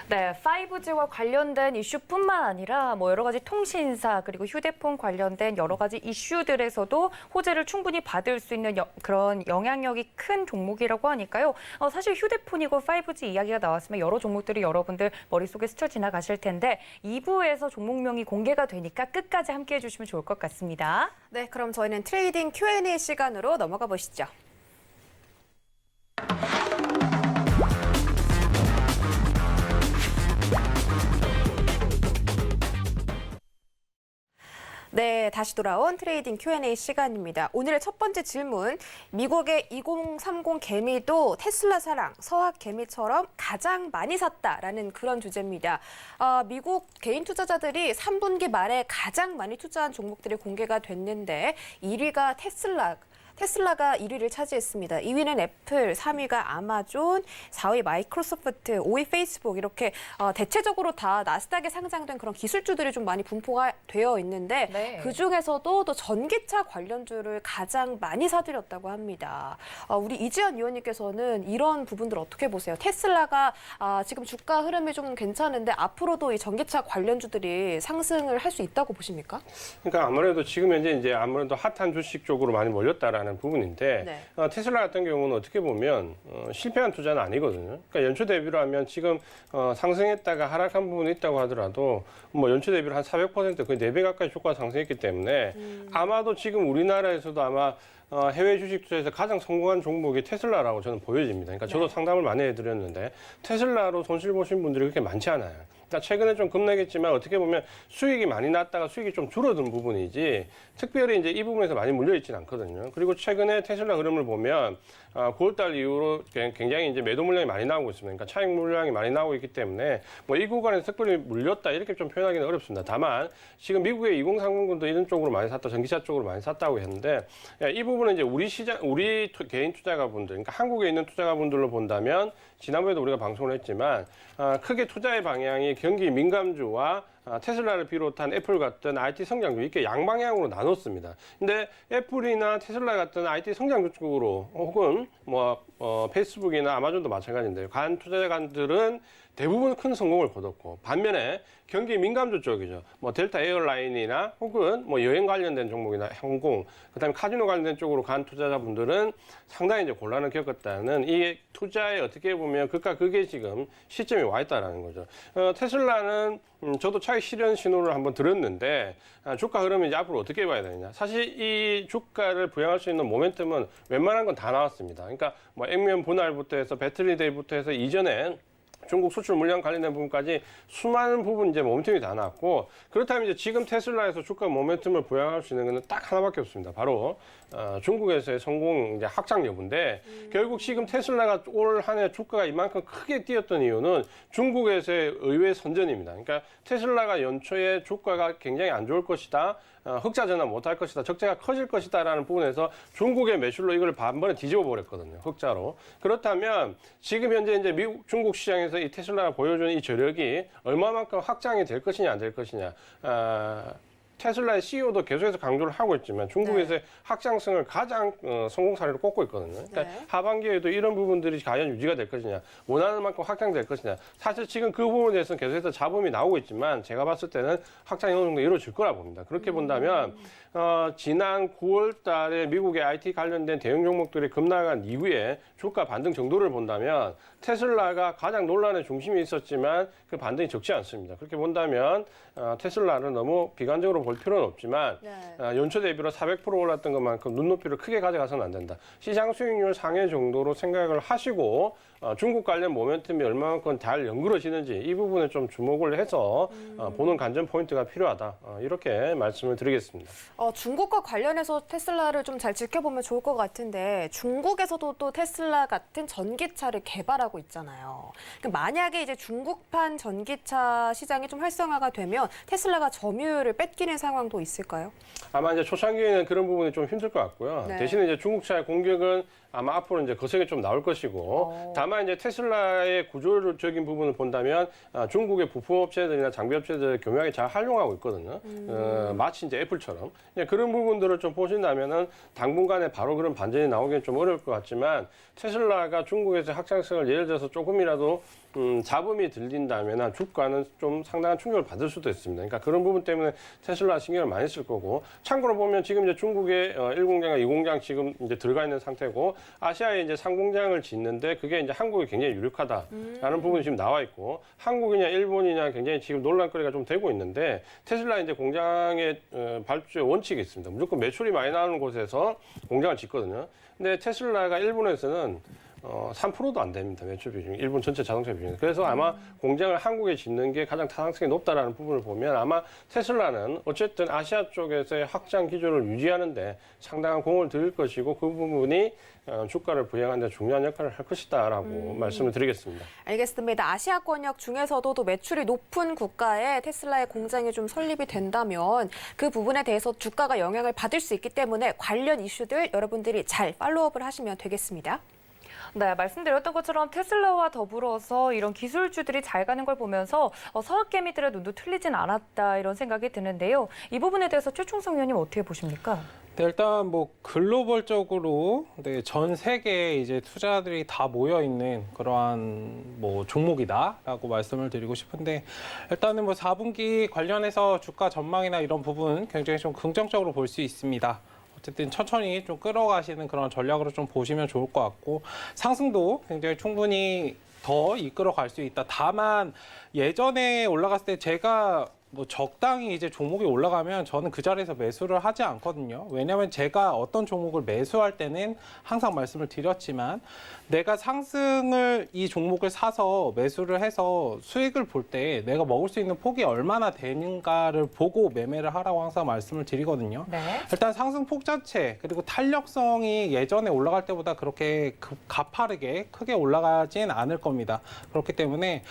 네, 5G와 관련된 이슈뿐만 아니라 뭐 여러 가지 통신사 그리고 휴대폰 관련된 여러 가지 이슈들에서도 호재를 충분히 받을 수 있는 그런 영향력이 큰 종목이라고 하니까요. 사실 휴대폰이고 5G 이야기가 나왔으면 여러 종목들이 여러분들 머릿속에 스쳐 지나가실 텐데 2부에서 종목명이 공개가 되니까 끝까지 함께해 주시면 좋을 것 같습니다. 네, 그럼 저희는 트레이딩 Q&A 시간으로 넘어가 보시죠. 네, 다시 돌아온 트레이딩 Q&A 시간입니다. 오늘의 첫 번째 질문, 미국의 2030 개미도 테슬라 사랑, 서학 개미처럼 가장 많이 샀다라는 그런 주제입니다. 미국 개인 투자자들이 3분기 말에 가장 많이 투자한 종목들이 공개가 됐는데 1위가 테슬라가 1위를 차지했습니다. 2위는 애플, 3위가 아마존, 4위 마이크로소프트, 5위 페이스북 이렇게 대체적으로 다 나스닥에 상장된 그런 기술주들이 좀 많이 분포가 되어 있는데 네. 그중에서도 또 전기차 관련주를 가장 많이 사들였다고 합니다. 우리 이지연 위원님께서는 이런 부분들 어떻게 보세요? 테슬라가 지금 주가 흐름이 좀 괜찮은데 앞으로도 이 전기차 관련주들이 상승을 할 수 있다고 보십니까? 그러니까 아무래도 지금 현재 이제 아무래도 핫한 주식 쪽으로 많이 몰렸다라는 부분인데 네. 테슬라 같은 경우는 어떻게 보면 실패한 투자는 아니거든요. 그러니까 연초 대비로 하면 지금 상승했다가 하락한 부분이 있다고 하더라도 뭐 연초 대비로 한 400% 거의 4배 가까이 주가가 상승했기 때문에 아마도 지금 우리나라에서도 아마 해외 주식 투자에서 가장 성공한 종목이 테슬라라고 저는 보여집니다. 그러니까 저도 상담을 많이 해드렸는데 테슬라로 손실 보신 분들이 그렇게 많지 않아요. 그러니까 최근에 좀 급락했지만 어떻게 보면 수익이 많이 났다가 수익이 좀 줄어든 부분이지 특별히 이제 이 부분에서 많이 물려 있지는 않거든요. 그리고 최근에 테슬라 흐름을 보면 9월달 이후로 굉장히 이제 매도 물량이 많이 나오고 있습니다. 그러니까 차익 물량이 많이 나오고 있기 때문에 뭐 이 구간에서 특별히 물렸다 이렇게 좀 표현하기는 어렵습니다. 다만 지금 미국의 2030군도 이런 쪽으로 많이 샀다, 전기차 쪽으로 많이 샀다고 했는데 이 부분은 이제 우리 개인 투자가분들, 그러니까 한국에 있는 투자가분들로 본다면 지난번에도 우리가 방송을 했지만 크게 투자의 방향이 경기 민감주와 테슬라를 비롯한 애플 같은 IT 성장주 이렇게 양방향으로 나눴습니다. 근데 애플이나 테슬라 같은 IT 성장주 쪽으로 혹은 페이스북이나 아마존도 마찬가지인데요. 간 투자자들은 대부분 큰 성공을 거뒀고 반면에 경기 민감주 쪽이죠. 뭐 델타 에어라인이나 혹은 뭐 여행 관련된 종목이나 항공, 그다음에 카지노 관련된 쪽으로 간 투자자분들은 상당히 이제 곤란을 겪었다는 이 투자에 어떻게 보면 극과 극의 지금 시점이 와 있다라는 거죠. 테슬라는 저도 차익 실현 신호를 한번 들었는데 주가 흐름이 이제 앞으로 어떻게 봐야 되느냐. 사실 이 주가를 부양할 수 있는 모멘텀은 웬만한 건 다 나왔습니다. 그러니까 뭐 액면 분할부터 해서 배터리 데이부터 해서 이전에 중국 수출 물량 관련된 부분까지 수많은 부분 이제 모멘텀이 다 나왔고 그렇다면 이제 지금 테슬라에서 주가 모멘텀을 부양할 수 있는 것은 딱 하나밖에 없습니다. 바로 중국에서의 성공 이제 확장 여부인데 결국 지금 테슬라가 올 한 해 주가가 이만큼 크게 뛰었던 이유는 중국에서의 의외 선전입니다. 그러니까 테슬라가 연초에 주가가 굉장히 안 좋을 것이다. 흑자 전환 못할 것이다. 적자가 커질 것이다라는 부분에서 중국의 매출로 이걸 반번에 뒤집어 버렸거든요. 흑자로. 그렇다면 지금 현재 이제 중국 시장에서 이 테슬라가 보여주는 이 저력이 얼마만큼 확장이 될 것이냐 안 될 것이냐. 테슬라의 CEO도 계속해서 강조를 하고 있지만 중국에서의 확장성을 가장 성공 사례로 꼽고 있거든요. 그러니까 하반기에도 이런 부분들이 과연 유지가 될 것이냐, 원하는 만큼 확장될 것이냐. 사실 지금 그 부분에 대해서는 계속해서 잡음이 나오고 있지만 제가 봤을 때는 확장이 어느 정도 이루어질 거라 봅니다. 그렇게 본다면 지난 9월 달에 미국의 IT 관련된 대형 종목들이 급락한 이후에 주가 반등 정도를 본다면 테슬라가 가장 논란의 중심이 있었지만 그 반등이 적지 않습니다. 그렇게 본다면 테슬라를 너무 비관적으로 볼 필요는 없지만 연초 대비로 400% 올랐던 것만큼 눈높이를 크게 가져가서는 안 된다. 시장 수익률 상회 정도로 생각을 하시고 중국 관련 모멘텀이 얼마만큼 잘 연그러지는지 이 부분에 좀 주목을 해서 보는 관전 포인트가 필요하다. 이렇게 말씀을 드리겠습니다. 중국과 관련해서 테슬라를 좀 잘 지켜보면 좋을 것 같은데 중국에서도 또 테슬라 같은 전기차를 개발하고 있잖아요. 그러니까 만약에 이제 중국판 전기차 시장이 좀 활성화가 되면 테슬라가 점유율을 뺏기는 상황도 있을까요? 아마 이제 초창기에는 그런 부분이 좀 힘들 것 같고요. 네. 대신에 이제 중국차의 공격은 아마 앞으로 이제 거세게 좀 나올 것이고, 다만 이제 테슬라의 구조적인 부분을 본다면 중국의 부품업체들이나 장비업체들 교묘하게 잘 활용하고 있거든요. 마치 이제 애플처럼 그런 부분들을 좀 보신다면은 당분간에 바로 그런 반전이 나오기는 좀 어려울 것 같지만 테슬라가 중국에서 확장성을 예를 들어서 조금이라도 잡음이 들린다면 주가는 좀 상당한 충격을 받을 수도 있습니다. 그러니까 그런 부분 때문에 테슬라 신경을 많이 쓸 거고, 참고로 보면 지금 이제 중국의 1공장과 2공장 지금 이제 들어가 있는 상태고, 아시아에 이제 3공장을 짓는데 그게 이제 한국이 굉장히 유력하다라는 부분이 지금 나와 있고, 한국이냐 일본이냐 굉장히 지금 논란거리가 좀 되고 있는데, 테슬라 이제 공장의 발주의 원칙이 있습니다. 무조건 매출이 많이 나오는 곳에서 공장을 짓거든요. 근데 테슬라가 일본에서는 3%도 안 됩니다. 매출 비중이. 일본 전체 자동차 비중이. 그래서 아마 공장을 한국에 짓는 게 가장 타당성이 높다라는 부분을 보면 아마 테슬라는 어쨌든 아시아 쪽에서의 확장 기조를 유지하는데 상당한 공을 들일 것이고 그 부분이 주가를 부양하는 데 중요한 역할을 할 것이다라고 말씀을 드리겠습니다. 알겠습니다. 아시아권역 중에서도 또 매출이 높은 국가에 테슬라의 공장이 좀 설립이 된다면 그 부분에 대해서 주가가 영향을 받을 수 있기 때문에 관련 이슈들 여러분들이 잘 팔로우업을 하시면 되겠습니다. 네, 말씀드렸던 것처럼 테슬라와 더불어서 이런 기술주들이 잘 가는 걸 보면서 서학개미들의 눈도 틀리진 않았다 이런 생각이 드는데요. 이 부분에 대해서 최충성 의원님 어떻게 보십니까? 네, 일단 뭐 글로벌적으로 전 세계에 이제 투자들이 다 모여 있는 그러한 뭐 종목이다라고 말씀을 드리고 싶은데 일단은 뭐 4분기 관련해서 주가 전망이나 이런 부분 굉장히 좀 긍정적으로 볼 수 있습니다. 어쨌든 천천히 좀 끌어가시는 그런 전략으로 좀 보시면 좋을 것 같고 상승도 굉장히 충분히 더 이끌어 갈 수 있다. 다만 예전에 올라갔을 때 제가 뭐 적당히 이제 종목이 올라가면 저는 그 자리에서 매수를 하지 않거든요. 왜냐하면 제가 어떤 종목을 매수할 때는 항상 말씀을 드렸지만 내가 상승을 이 종목을 사서 매수를 해서 수익을 볼 때 내가 먹을 수 있는 폭이 얼마나 되는가를 보고 매매를 하라고 항상 말씀을 드리거든요. 네. 일단 상승폭 자체 그리고 탄력성이 예전에 올라갈 때보다 그렇게 가파르게 크게 올라가진 않을 겁니다. 그렇기 때문에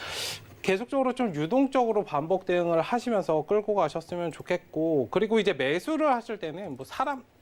계속적으로 좀 유동적으로 반복 대응을 하시면서 끌고 가셨으면 좋겠고 그리고 이제 매수를 하실 때는 뭐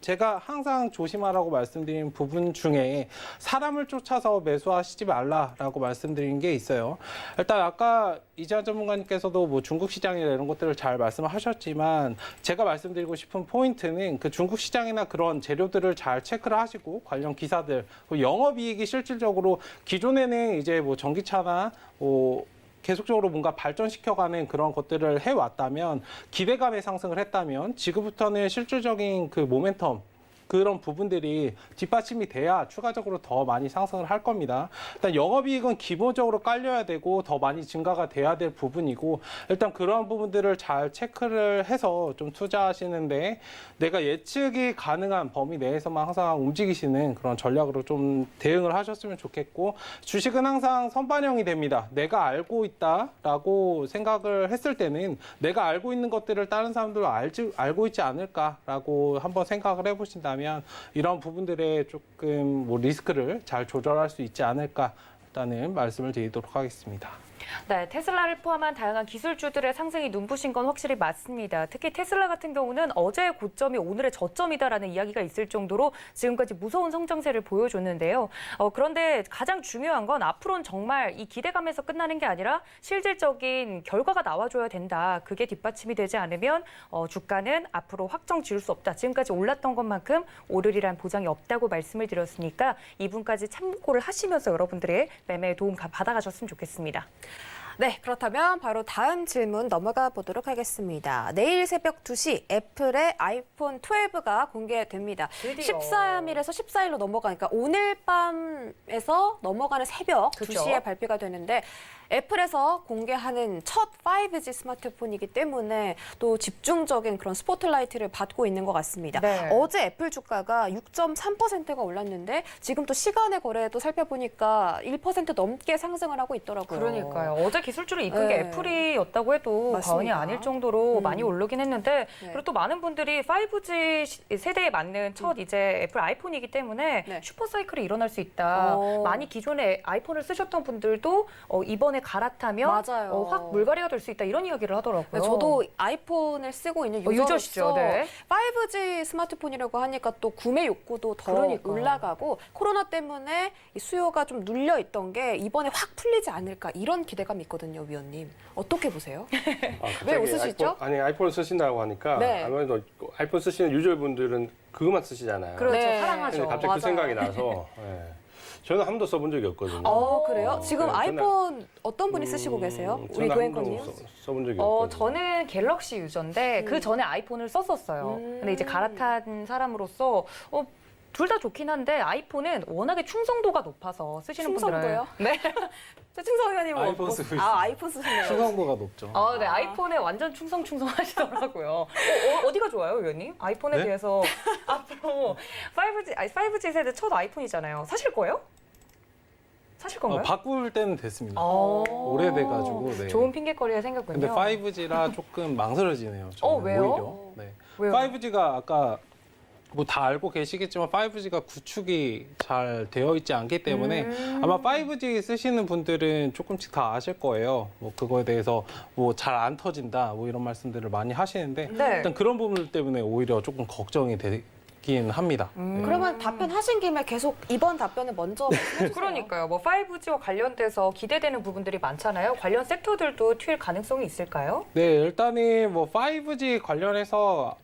제가 항상 조심하라고 말씀드린 부분 중에 사람을 쫓아서 매수하시지 말라라고 말씀드린 게 있어요. 일단 아까 이재한 전문가님께서도 뭐 중국 시장이나 이런 것들을 잘 말씀하셨지만 제가 말씀드리고 싶은 포인트는 그 중국 시장이나 그런 재료들을 잘 체크를 하시고 관련 기사들 영업이익이 실질적으로 기존에는 이제 뭐 전기차나 뭐 계속적으로 뭔가 발전시켜가는 그런 것들을 해왔다면 기대감에 상승을 했다면 지금부터는 실질적인 그 모멘텀 그런 부분들이 뒷받침이 돼야 추가적으로 더 많이 상승을 할 겁니다. 일단 영업이익은 기본적으로 깔려야 되고 더 많이 증가가 돼야 될 부분이고 일단 그러한 부분들을 잘 체크를 해서 좀 투자하시는데 내가 예측이 가능한 범위 내에서만 항상 움직이시는 그런 전략으로 좀 대응을 하셨으면 좋겠고 주식은 항상 선반영이 됩니다. 내가 알고 있다라고 생각을 했을 때는 내가 알고 있는 것들을 다른 사람들도 알고 있지 않을까라고 한번 생각을 해보신다면 이런 부분들에 조금 뭐 리스크를 잘 조절할 수 있지 않을까라는 말씀을 드리도록 하겠습니다. 네, 테슬라를 포함한 다양한 기술주들의 상승이 눈부신 건 확실히 맞습니다. 특히 테슬라 같은 경우는 어제의 고점이 오늘의 저점이다라는 이야기가 있을 정도로 지금까지 무서운 성장세를 보여줬는데요. 그런데 가장 중요한 건 앞으로는 정말 이 기대감에서 끝나는 게 아니라 실질적인 결과가 나와줘야 된다. 그게 뒷받침이 되지 않으면 주가는 앞으로 확정 지을 수 없다. 지금까지 올랐던 것만큼 오르리란 보장이 없다고 말씀을 드렸으니까 이분까지 참고를 하시면서 여러분들의 매매에 도움 받아가셨으면 좋겠습니다. 네, 그렇다면 바로 다음 질문 넘어가 보도록 하겠습니다. 내일 새벽 2시 애플의 아이폰 12가 공개됩니다. 드디어. 13일에서 14일로 넘어가니까 오늘 밤에서 넘어가는 새벽 그쵸? 2시에 발표가 되는데 애플에서 공개하는 첫 5G 스마트폰이기 때문에 또 집중적인 그런 스포트라이트를 받고 있는 것 같습니다. 네. 어제 애플 주가가 6.3%가 올랐는데 지금 또 시간의 거래도 살펴보니까 1% 넘게 상승을 하고 있더라고요. 그러니까요. 어제 기술주를 이끈 게 네. 애플이었다고 해도 과언이 맞습니다. 아닐 정도로 많이 오르긴 했는데 네. 그리고 또 많은 분들이 5G 세대에 맞는 첫 이제 애플 아이폰이기 때문에 네. 슈퍼 사이클이 일어날 수 있다. 많이 기존에 아이폰을 쓰셨던 분들도 이번에 갈아타면 맞아요. 확 물갈이가 될 수 있다 이런 이야기를 하더라고요. 네, 저도 아이폰을 쓰고 있는 유저로서 유저시죠, 네. 5G 스마트폰이라고 하니까 또 구매 욕구도 더 그러니까요. 올라가고 코로나 때문에 이 수요가 좀 눌려 있던 게 이번에 확 풀리지 않을까 이런 기대감이 있거든요, 위원님. 어떻게 보세요? 갑자기 왜 웃으시죠? 아이폰 쓰신다고 하니까 네. 아무래도 아이폰 쓰시는 유저분들은 그거만 쓰시잖아요. 그렇죠. 네. 사랑하죠. 근데 갑자기 맞아요. 그 생각이 나서 저는 한 번도 써본 적이 없거든요. 그래요? 지금 네, 아이폰 어떤 분이 쓰시고 계세요? 우리 저는 한 도행커님? 번도 써본 적이 없거든요. 저는 갤럭시 유저인데 그 전에 아이폰을 썼었어요. 근데 이제 갈아탄 사람으로서 둘 다 좋긴 한데 아이폰은 워낙에 충성도가 높아서 쓰시는 충성도요? 분들은 네. 최충성 의원님 아이폰 쓰고 있어요. 아이폰 쓰시네요. 충성도가 높죠. 네, 아이폰에 완전 충성 하시더라고요. 어디가 좋아요, 의원님? 아이폰에 네? 비해서 앞으로 5G 세대 첫 아이폰이잖아요. 사실 거예요? 사실 건가요? 바꿀 때는 됐습니다. 오. 오래돼가지고. 네. 좋은 핑계거리가 생겼군요. 근데 5G라 조금 망설여지네요. 저는 왜요? 오히려. 네. 왜요? 5G가 아까 뭐 다 알고 계시겠지만 5G가 구축이 잘 되어 있지 않기 때문에 아마 5G 쓰시는 분들은 조금씩 다 아실 거예요. 뭐 그거에 대해서 뭐 잘 안 터진다 뭐 이런 말씀들을 많이 하시는데 네. 일단 그런 부분들 때문에 오히려 조금 걱정이 되긴 합니다. 네. 그러면 답변하신 김에 계속 이번 답변을 먼저 말씀해 주세요. 그러니까요. 뭐 5G와 관련돼서 기대되는 부분들이 많잖아요. 관련 섹터들도 튈 가능성이 있을까요? 네, 일단은 뭐 5G 관련해서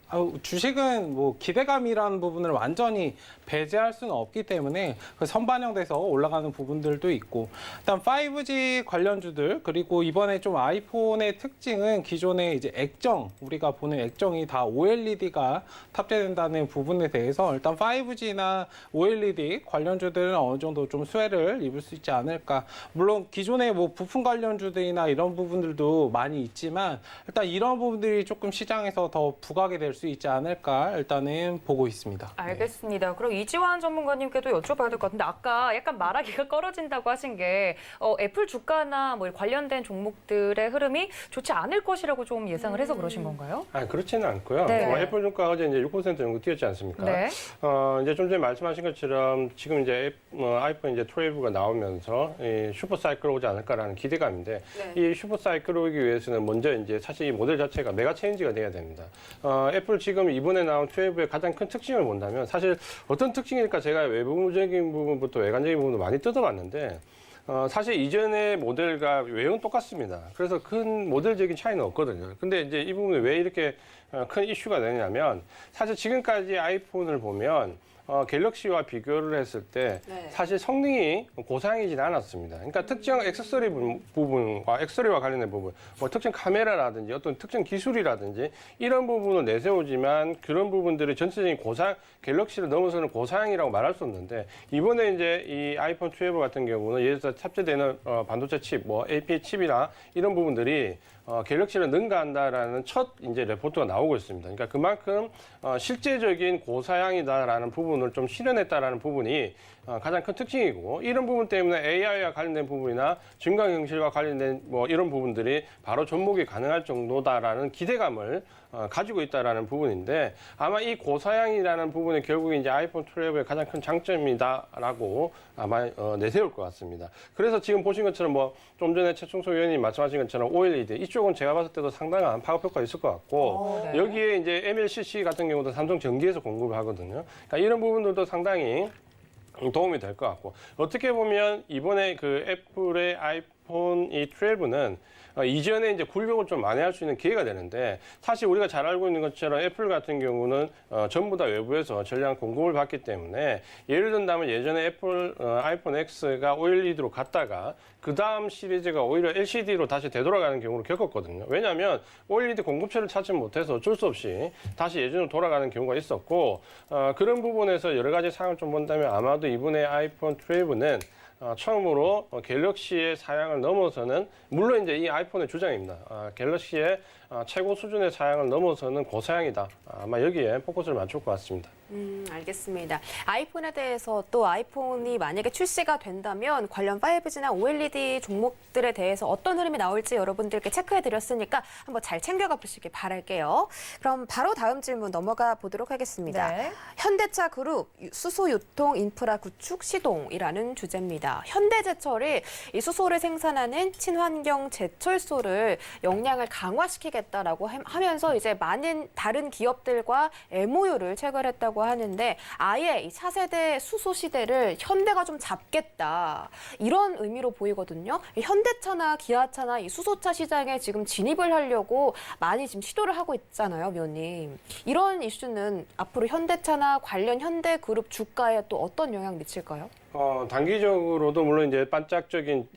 주식은 뭐 기대감이라는 부분을 완전히 배제할 수는 없기 때문에 그 선반영돼서 올라가는 부분들도 있고 일단 5G 관련주들 그리고 이번에 좀 아이폰의 특징은 기존에 이제 액정 우리가 보는 액정이 다 OLED가 탑재된다는 부분에 대해서 일단 5G나 OLED 관련주들은 어느 정도 좀 수혜를 입을 수 있지 않을까. 물론 기존의 뭐 부품 관련주들이나 이런 부분들도 많이 있지만 일단 이런 부분들이 조금 시장에서 더 부각이 될 수 있지 않을까 일단은 보고 있습니다. 네. 알겠습니다. 그럼 이지환 전문가님께도 여쭤봐야 될 것 같은데 아까 약간 말하기가 꺼려진다고 하신 게 애플 주가나 뭐 관련된 종목들의 흐름이 좋지 않을 것이라고 좀 예상을 해서 그러신 건가요? 그렇지는 않고요. 네. 애플 주가 어제 이제 6% 정도 뛰었지 않습니까? 네. 이제 좀 전에 말씀하신 것처럼 지금 이제 아이폰 이제 12가 나오면서 이 슈퍼 사이클 오지 않을까라는 기대감인데 이 슈퍼 사이클 오기 위해서는 먼저 이제 사실 이 모델 자체가 메가 체인지가 돼야 됩니다. 애플 지금 이번에 나온 12의 가장 큰 특징을 본다면 사실 어떤 특징일까 제가 외부적인 부분부터 외관적인 부분도 많이 뜯어봤는데 사실 이전의 모델과 외형은 똑같습니다. 그래서 큰 모델적인 차이는 없거든요. 근데 이제 이 부분이 왜 이렇게 큰 이슈가 되냐면 사실 지금까지 아이폰을 보면 갤럭시와 비교를 했을 때 사실 성능이 고사양이진 않았습니다. 그러니까 특정 액세서리 부분과 액세서리와 관련된 부분, 뭐 특정 카메라라든지 어떤 특정 기술이라든지 이런 부분을 내세우지만 그런 부분들이 전체적인 갤럭시를 넘어서는 고사양이라고 말할 수 없는데 이번에 이제 이 아이폰 12 같은 경우는 예를 들어 탑재되는 반도체 칩, 뭐 APA 칩이나 이런 부분들이 갤럭시를 능가한다라는 첫 이제 레포트가 나오고 있습니다. 그러니까 그만큼 실제적인 고사양이다라는 부분을 좀 실현했다라는 부분이 가장 큰 특징이고 이런 부분 때문에 AI와 관련된 부분이나 증강현실과 관련된 뭐 이런 부분들이 바로 접목이 가능할 정도다라는 기대감을 가지고 있다라는 부분인데 아마 이 고사양이라는 부분이 결국 이제 아이폰 12의 가장 큰 장점이다라고 아마 내세울 것 같습니다. 그래서 지금 보신 것처럼 뭐 좀 전에 최충석 의원님 말씀하신 것처럼 OLED 이쪽은 제가 봤을 때도 상당한 파급 효과가 있을 것 같고 네. 여기에 이제 MLCC 같은 경우도 삼성전기에서 공급을 하거든요. 그러니까 이런 부분들도 상당히 도움이 될 것 같고 어떻게 보면 이번에 그 애플의 아이폰 이 12는 이전에 이제 굴욕을 좀 만회할 수 있는 기회가 되는데 사실 우리가 잘 알고 있는 것처럼 애플 같은 경우는 전부 다 외부에서 전량 공급을 받기 때문에 예를 든다면 예전에 애플 아이폰 X가 OLED로 갔다가 그 다음 시리즈가 오히려 LCD로 다시 되돌아가는 경우를 겪었거든요. 왜냐하면 OLED 공급처를 찾지 못해서 어쩔 수 없이 다시 예전으로 돌아가는 경우가 있었고 그런 부분에서 여러 가지 상황을 좀 본다면 아마도 이번에 아이폰 12는 처음으로 갤럭시의 사양을 넘어서는 물론 이제 이 아이폰의 주장입니다. 갤럭시의 최고 수준의 사양을 넘어서는 고사양이다. 아마 여기에 포커스를 맞출 것 같습니다. 알겠습니다. 아이폰에 대해서 또 아이폰이 만약에 출시가 된다면 관련 5G나 OLED 종목들에 대해서 어떤 흐름이 나올지 여러분들께 체크해드렸으니까 한번 잘 챙겨가 보시길 바랄게요. 그럼 바로 다음 질문 넘어가 보도록 하겠습니다. 네. 현대차 그룹 수소 유통 인프라 구축 시동이라는 주제입니다. 현대제철이 이 수소를 생산하는 친환경 제철소를 역량을 강화시키겠다라고 하면서 이제 많은 다른 기업들과 MOU를 체결했다고 하는데 아예 이 차세대 수소 시대를 현대가 좀 잡겠다 이런 의미로 보이거든요. 현대차나 기아차나 이 수소차 시장에 지금 진입을 하려고 많이 지금 시도를 하고 있잖아요, 위원님. 이런 이슈는 앞으로 현대차나 관련 현대그룹 주가에 또 어떤 영향 미칠까요? 단기적으로도 물론 이제 반짝적인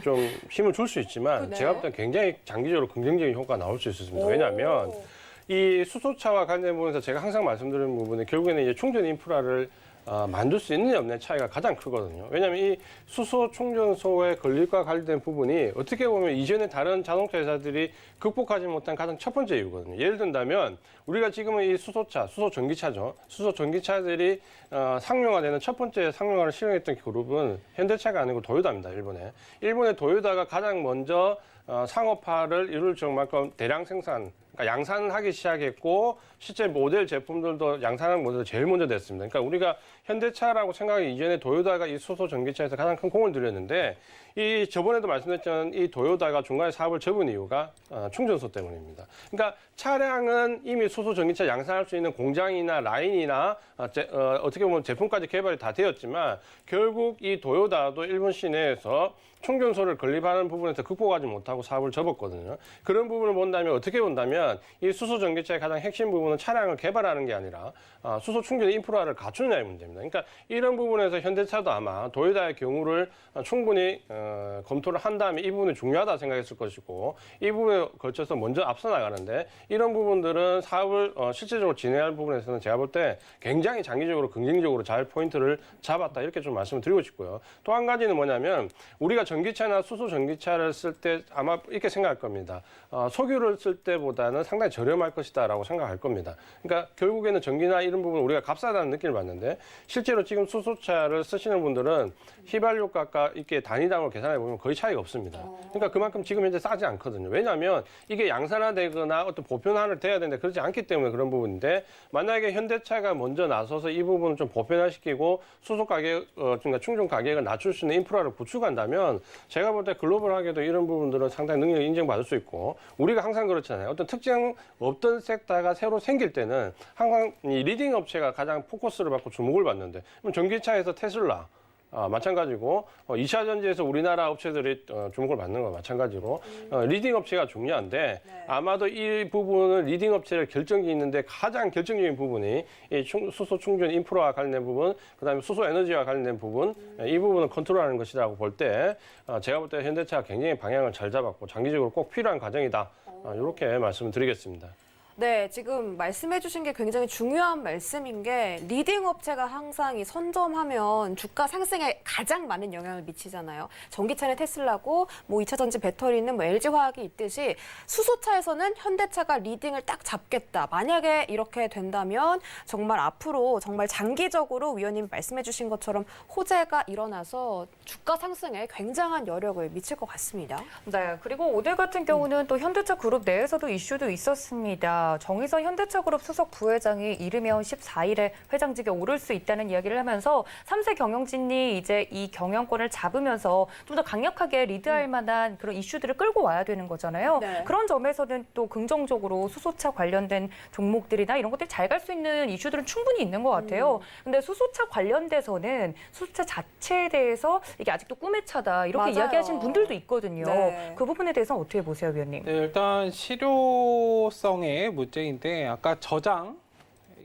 좀 힘을 줄 수 있지만 네. 제가 볼 때 굉장히 장기적으로 긍정적인 효과가 나올 수 있습니다. 왜냐하면 이 수소차와 관련된 부분에서 제가 항상 말씀드리는 부분은 결국에는 이제 충전 인프라를 만들 수 있느냐 없느냐 차이가 가장 크거든요. 왜냐하면 이 수소 충전소의 건립과 관련된 부분이 어떻게 보면 이전에 다른 자동차 회사들이 극복하지 못한 가장 첫 번째 이유거든요. 예를 든다면 우리가 지금은 이 수소차, 수소 전기차죠. 수소 전기차들이 상용화되는 첫 번째 상용화를 실행했던 그룹은 현대차가 아니고 도요타입니다. 일본의 도요타가 가장 먼저 상업화를 이룰 정만큼 대량 생산, 그러니까 양산을 하기 시작했고 실제 모델 제품들도 양산하는 모델이 제일 먼저 됐습니다. 그러니까 우리가 현대차라고 생각하기 이전에 도요타가 이 수소 전기차에서 가장 큰 공을 들였는데 이 저번에도 말씀드렸지만 이 도요타가 중간에 사업을 접은 이유가 충전소 때문입니다. 그러니까 차량은 이미 수소 전기차 양산할 수 있는 공장이나 라인이나 어떻게 보면 제품까지 개발이 다 되었지만 결국 이 도요타도 일본 시내에서 충전소를 건립하는 부분에서 극복하지 못하고 사업을 접었거든요. 그런 부분을 본다면 어떻게 본다면 이 수소 전기차의 가장 핵심 부분은 차량을 개발하는 게 아니라 수소 충전 인프라를 갖추느냐의 문제입니다. 그러니까 이런 부분에서 현대차도 아마 도요타의 경우를 충분히 검토를 한 다음에 이 부분이 중요하다 생각했을 것이고 이 부분에 걸쳐서 먼저 앞서 나가는데 이런 부분들은 사업을 실질적으로 진행할 부분에서는 제가 볼 때 굉장히 장기적으로 긍정적으로 잘 포인트를 잡았다 이렇게 좀 말씀을 드리고 싶고요. 또 한 가지는 뭐냐면 우리가 전기차나 수소 전기차를 쓸 때 아마 이렇게 생각할 겁니다. 석유를 쓸 때보다는 상당히 저렴할 것이다라고 생각할 겁니다. 그러니까 결국에는 전기나 이런 부분 우리가 값싸다는 느낌을 받는데 실제로 지금 수소차를 쓰시는 분들은 휘발유가가 이렇게 단위당으로 계산해 보면 거의 차이가 없습니다. 그러니까 그만큼 지금 현재 싸지 않거든요. 왜냐하면 이게 양산화되거나 어떤 보편화를 돼야 되는데 그렇지 않기 때문에 그런 부분인데 만약에 현대차가 먼저 나서서 이 부분을 좀 보편화시키고 수소 가격, 그러니까 충전 가격을 낮출 수 있는 인프라를 구축한다면 제가 볼 때 글로벌하게도 이런 부분들은 상당히 능력을 인정받을 수 있고 우리가 항상 그렇잖아요. 어떤 특정 없던 섹터가 새로 생길 때는 항상 이 리딩 업체가 가장 포커스를 받고 주목을 받는데 그럼 전기차에서 테슬라 마찬가지고 2차 전지에서 우리나라 업체들이 주목을 받는 거 마찬가지로 리딩 업체가 중요한데 아마도 이 부분은 리딩 업체를 결정이 있는데 가장 결정적인 부분이 이 수소 충전 인프라와 관련된 부분, 그다음에 수소 에너지와 관련된 부분, 이 부분을 컨트롤하는 것이라고 볼 때 제가 볼 때 현대차가 굉장히 방향을 잘 잡았고 장기적으로 꼭 필요한 과정이다. 이렇게 말씀을 드리겠습니다. 네, 지금 말씀해 주신 게 굉장히 중요한 말씀인 게 리딩 업체가 항상 이 선점하면 주가 상승에 가장 많은 영향을 미치잖아요. 전기차는 테슬라고 뭐 2차 전지 배터리는 뭐 LG화학이 있듯이 수소차에서는 현대차가 리딩을 딱 잡겠다. 만약에 이렇게 된다면 정말 앞으로 정말 장기적으로 위원님 말씀해 주신 것처럼 호재가 일어나서 주가 상승에 굉장한 여력을 미칠 것 같습니다. 네, 그리고 오늘 같은 경우는 또 현대차 그룹 내에서도 이슈도 있었습니다. 정의선 현대차그룹 수석 부회장이 이르면 14일에 회장직에 오를 수 있다는 이야기를 하면서 3세 경영진이 이제 이 경영권을 잡으면서 좀 더 강력하게 리드할 만한 그런 이슈들을 끌고 와야 되는 거잖아요. 네. 그런 점에서는 또 긍정적으로 수소차 관련된 종목들이나 이런 것들이 잘 갈 수 있는 이슈들은 충분히 있는 것 같아요. 근데 수소차 관련돼서는 수소차 자체에 대해서 이게 아직도 꿈의 차다 이렇게 맞아요. 이야기하시는 분들도 있거든요. 네. 그 부분에 대해서는 어떻게 보세요, 위원님? 네, 일단 실효성의 문제인데 아까 저장